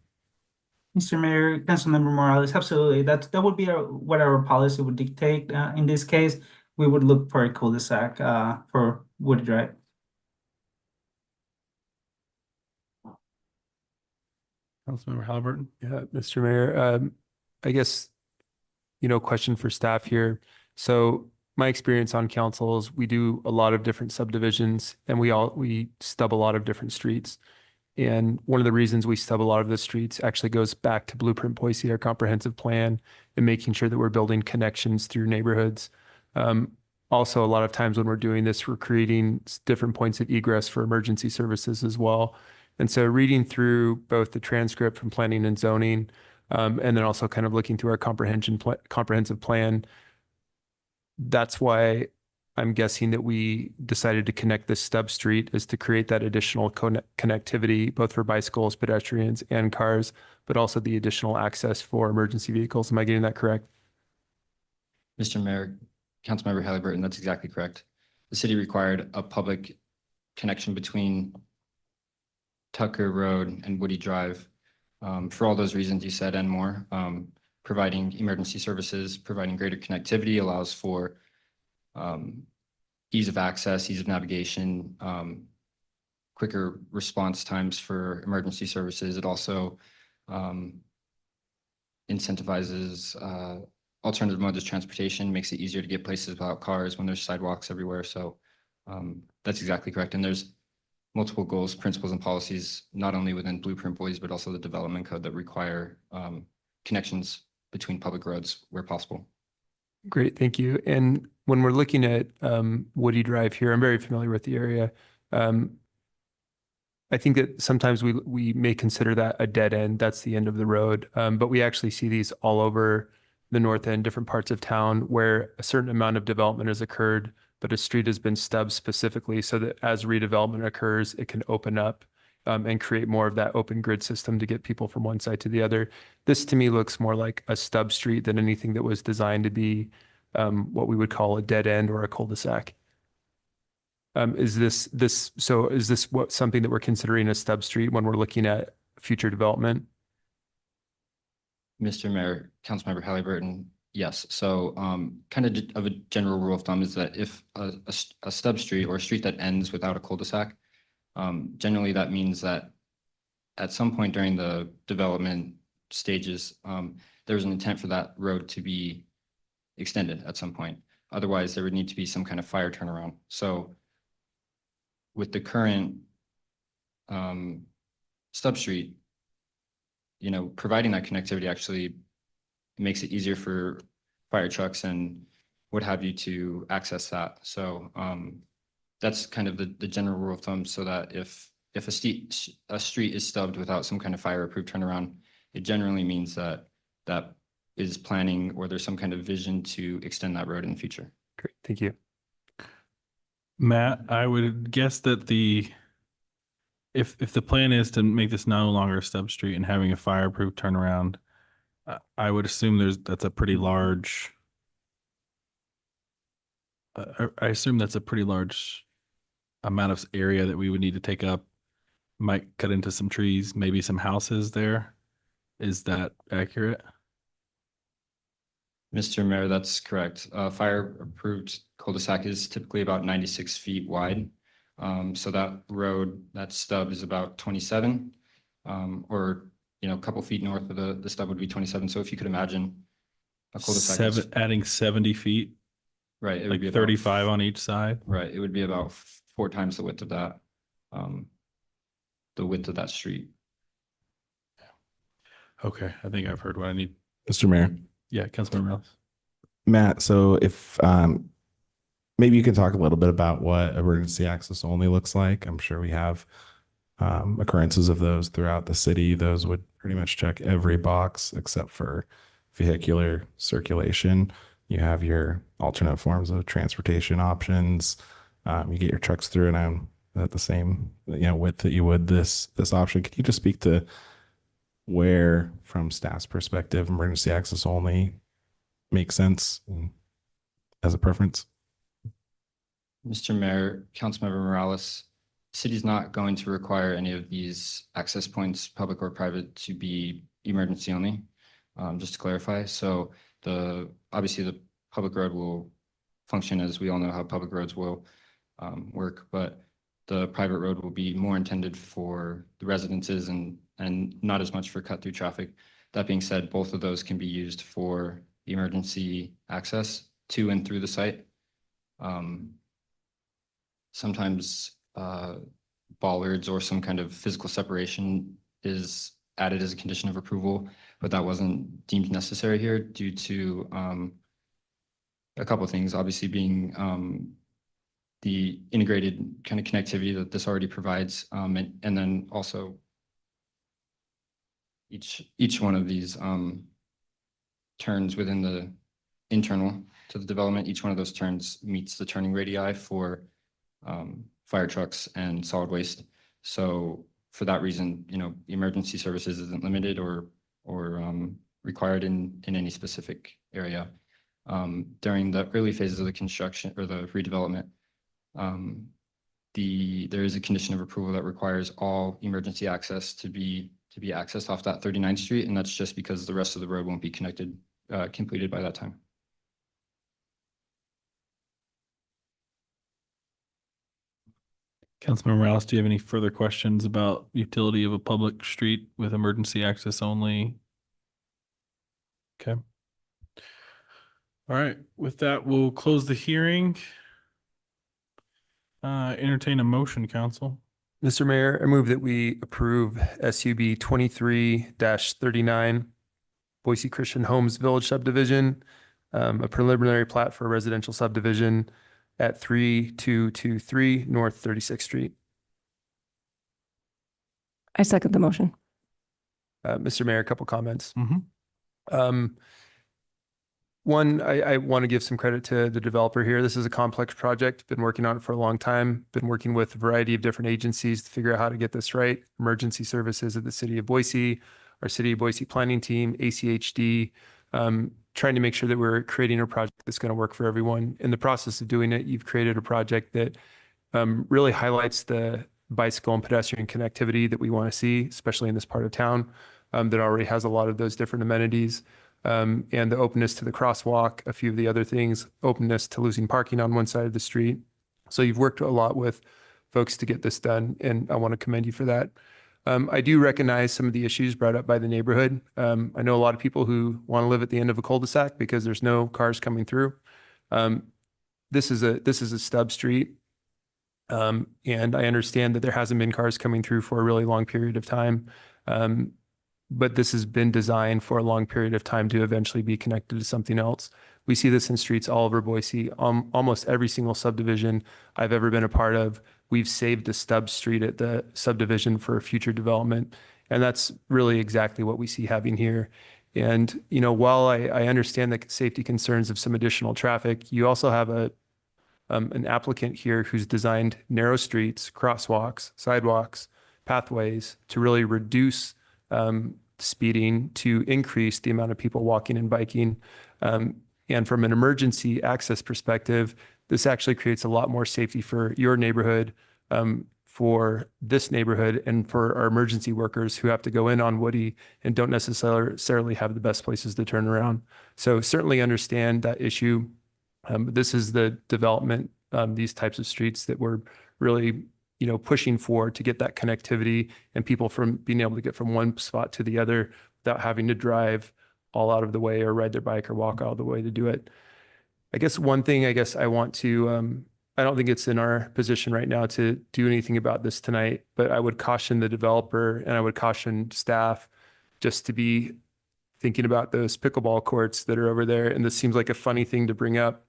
M: Mr. Mayor, Councilmember Morales, absolutely. That would be what our policy would dictate. In this case, we would look for a cul-de-sac for Woody Drive.
A: Councilmember Halliburton.
C: Yeah, Mr. Mayor, I guess, question for staff here. So my experience on council is we do a lot of different subdivisions, and we stub a lot of different streets. And one of the reasons we stub a lot of the streets actually goes back to Blueprint Boise, our comprehensive plan, and making sure that we're building connections through neighborhoods. Also, a lot of times when we're doing this, we're creating different points of egress for emergency services as well. And so reading through both the transcript from planning and zoning, and then also kind of looking through our comprehensive plan, that's why I'm guessing that we decided to connect this stub street is to create that additional connectivity, both for bicycles, pedestrians, and cars, but also the additional access for emergency vehicles. Am I getting that correct?
H: Mr. Mayor, Councilmember Halliburton, that's exactly correct. The city required a public connection between Tucker Road and Woody Drive for all those reasons you said and more. Providing emergency services, providing greater connectivity allows for ease of access, ease of navigation, quicker response times for emergency services. It also incentivizes alternative modes of transportation, makes it easier to get places without cars when there's sidewalks everywhere. So that's exactly correct. And there's multiple goals, principles, and policies, not only within Blueprint Boise, but also the development code that require connections between public roads where possible.
C: Great, thank you. And when we're looking at Woody Drive here, I'm very familiar with the area. I think that sometimes we may consider that a dead end. That's the end of the road. But we actually see these all over the north end, different parts of town where a certain amount of development has occurred, but a street has been stubbed specifically so that as redevelopment occurs, it can open up and create more of that open grid system to get people from one side to the other. This to me looks more like a stub street than anything that was designed to be what we would call a dead end or a cul-de-sac. Is this something that we're considering a stub street when we're looking at future development?
H: Mr. Mayor, Councilmember Halliburton, yes. So kind of a general rule of thumb is that if a stub street or a street that ends without a cul-de-sac, generally that means that at some point during the development stages, there's an intent for that road to be extended at some point. Otherwise, there would need to be some kind of fire turnaround. So with the current stub street, providing that connectivity actually makes it easier for fire trucks and what have you to access that. So that's kind of the general rule of thumb, so that if a street is stubbed without some kind of fire approved turnaround, it generally means that that is planning, or there's some kind of vision to extend that road in the future.
C: Great, thank you.
A: Matt, I would guess that if the plan is to make this no longer a stub street and having a fire-approved turnaround, I would assume that's a pretty large. I assume that's a pretty large amount of area that we would need to take up. Might cut into some trees, maybe some houses there. Is that accurate?
H: Mr. Mayor, that's correct. Fire-approved cul-de-sac is typically about 96 feet wide. So that road, that stub is about 27, or, a couple feet north of the stub would be 27. So if you could imagine a cul-de-sac.
A: Adding 70 feet,
H: Right. It would
A: like
H: be about
A: 35 on each side.
H: Right. It would be about 4 times the width of that, street.
A: Okay, I think I've heard what I need.
G: Mr. Mayor,
A: Yeah, Councilmember Morales.
G: Matt, so if maybe you can talk a little bit about what emergency access only looks like. I'm sure we have occurrences of those throughout the city. Those would pretty much check every box except for vehicular circulation. You have your alternate forms of transportation options. You get your trucks through and at the same width that you would this option. Can you just speak to where, from staff's perspective, emergency access only makes sense as a preference?
H: Mr. Mayor, Councilmember Morales, the city's not going to require any of these access points, public or private, to be emergency only, just to clarify. So obviously the public road will function as we all know how public roads will work, but the private road will be more intended for the residences and not as much for cut through traffic. That being said, both of those can be used for emergency access to and through the site. Sometimes bollards or some kind of physical separation is added as a condition of approval, but that wasn't deemed necessary here due to a couple of things, obviously being the integrated kind of connectivity that this already provides, and then also each one of these turns within the internal to the development, each one of those turns meets the turning radii for fire trucks and solid waste. So for that reason, emergency services isn't limited or required in any specific area. During the early phases of the construction or the redevelopment, there is a condition of approval that requires all emergency access to be accessed off that 39th Street, and that's just because the rest of the road won't be completed by that time.
A: Councilmember Morales, do you have any further questions about utility of a public street with emergency access only? Okay. All right, with that, we'll close the hearing. Entertain a motion, council.
C: Mr. Mayor, I move that we approve SUB 23-39, Boise Christian Homes Village subdivision, a preliminary plat for a residential subdivision at 3223 North 36th Street.
E: I second the motion.
C: Mr. Mayor, a couple comments.
A: Mm-hmm.
C: One, I want to give some credit to the developer here. This is a complex project, been working on it for a long time, been working with a variety of different agencies to figure out how to get this right. Emergency services at the city of Boise, our city of Boise planning team, ACHD, trying to make sure that we're creating a project that's going to work for everyone. In the process of doing it, you've created a project that really highlights the bicycle and pedestrian connectivity that we want to see, especially in this part of town that already has a lot of those different amenities. And the openness to the crosswalk, a few of the other things, openness to losing parking on one side of the street. So you've worked a lot with folks to get this done, and I want to commend you for that. I do recognize some of the issues brought up by the neighborhood. I know a lot of people who want to live at the end of a cul-de-sac because there's no cars coming through. This is a stub street, and I understand that there hasn't been cars coming through for a really long period of time. but this has been designed for a long period of time to eventually be connected to something else. We see this in streets all over Boise. Almost every single subdivision I've ever been a part of, we've saved a stub street at the subdivision for future development. And that's really exactly what we see happening here. And, you know, while I understand the safety concerns of some additional traffic, you also have an applicant here who's designed narrow streets, crosswalks, sidewalks, pathways to really reduce speeding, to increase the amount of people walking and biking. And from an emergency access perspective, this actually creates a lot more safety for your neighborhood, for this neighborhood, and for our emergency workers who have to go in on Woody and don't necessarily have the best places to turn around. So certainly understand that issue. This is the development, these types of streets that we're really, you know, pushing for to get that connectivity and people from being able to get from one spot to the other without having to drive all out of the way or ride their bike or walk all the way to do it. I guess one thing I want to, I don't think it's in our position right now to do anything about this tonight, but I would caution the developer and I would caution staff just to be thinking about those pickleball courts that are over there. And this seems like a funny thing to bring up,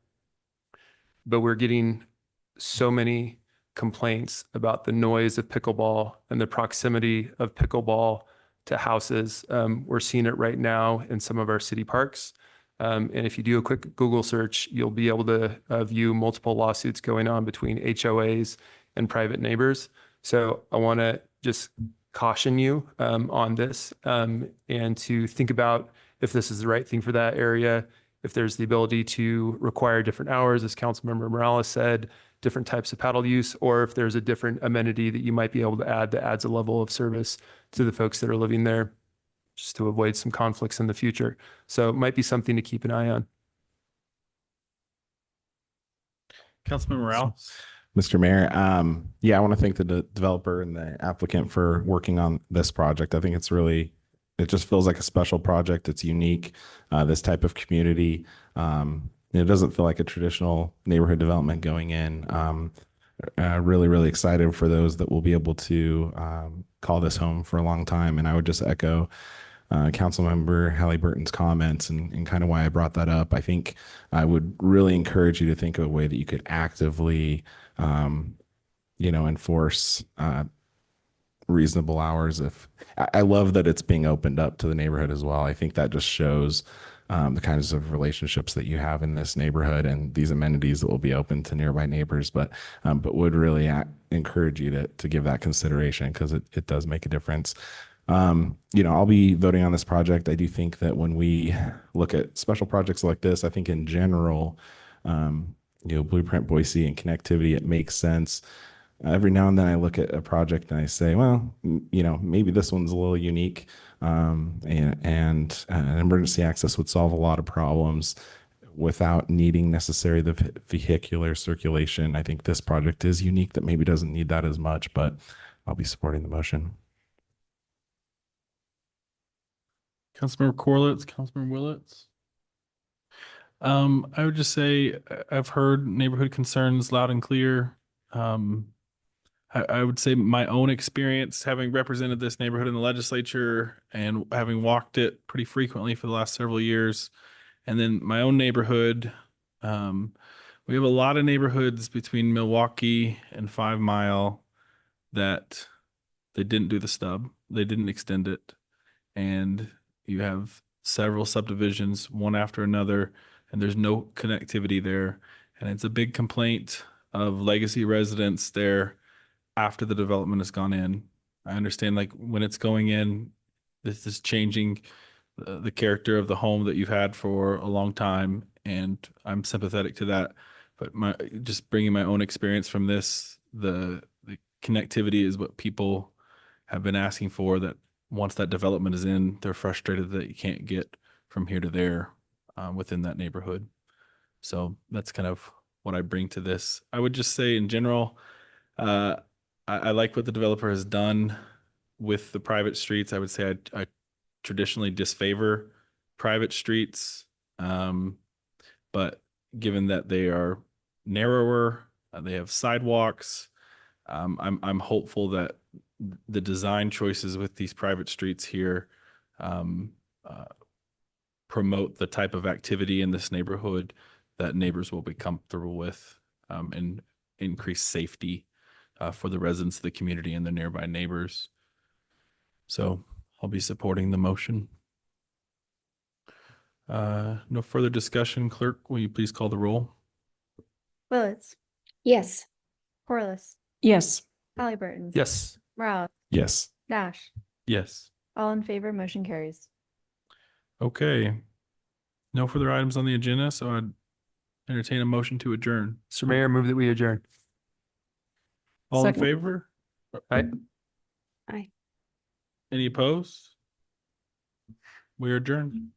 C: but we're getting so many complaints about the noise of pickleball and the proximity of pickleball to houses. We're seeing it right now in some of our city parks. And if you do a quick Google search, you'll be able to view multiple lawsuits going on between HOAs and private neighbors. So I want to just caution you on this and to think about if this is the right thing for that area, if there's the ability to require different hours, as Councilmember Morales said, different types of paddle use, or if there's a different amenity that you might be able to add that adds a level of service to the folks that are living there, just to avoid some conflicts in the future. So it might be something to keep an eye on.
A: Councilman Morales.
G: Mr. Mayor, yeah, I want to thank the developer and the applicant for working on this project. I think it's really, it just feels like a special project. It's unique, this type of community. It doesn't feel like a traditional neighborhood development going in. Really, really excited for those that will be able to call this home for a long time. And I would just echo Councilmember Halliburton's comments and kind of why I brought that up. I think I would really encourage you to think of a way that you could actively, enforce reasonable hours. If I love that it's being opened up to the neighborhood as well. I think that just shows the kinds of relationships that you have in this neighborhood and these amenities that will be open to nearby neighbors. But would really encourage you to give that consideration because it does make a difference. I'll be voting on this project. I do think that when we look at special projects like this, I think in general, Blueprint Boise and connectivity, it makes sense. Every now and then I look at a project and I say, well, maybe this one's a little unique, and an emergency access would solve a lot of problems without needing necessarily the vehicular circulation. I think this project is unique that maybe doesn't need that as much, but I'll be supporting the motion.
A: Councilmember Corlitz, Councilmember Willits. I would just say I've heard neighborhood concerns loud and clear. I would say my own experience having represented this neighborhood in the legislature and having walked it pretty frequently for the last several years, and then my own neighborhood. We have a lot of neighborhoods between Milwaukee and 5 Mile that they didn't do the stub. They didn't extend it. And you have several subdivisions, one after another, and there's no connectivity there. And it's a big complaint of legacy residents there after the development has gone in. I understand like when it's going in, this is changing the character of the home that you've had for a long time. And I'm sympathetic to that. But just bringing my own experience from this, the connectivity is what people have been asking for, that once that development is in, they're frustrated that you can't get from here to there within that neighborhood. So that's kind of what I bring to this. I would just say in general, I like what the developer has done with the private streets. I would say I traditionally disfavor private streets, but given that they are narrower, they have sidewalks, I'm hopeful that the design choices with these private streets here um, promote the type of activity in this neighborhood that neighbors will be comfortable with, and increase safety for the residents of the community and the nearby neighbors. So I'll be supporting the motion. No further discussion. Clerk, will you please call the roll?
B: Willetts,
D: Yes.
B: Corliss,
E: Yes.
B: Halliburton.
C: Yes.
B: Routh,
G: Yes.
B: Nash,
A: Yes.
B: all in favor, motion carries.
A: Okay. No further items on the agenda, so I'd entertain a motion to adjourn.
C: Mr. Mayor, move that we adjourn.
A: All in
E: Second.
A: favor?
C: Aye.
D: Aye.
A: Any opposed? We are adjourned.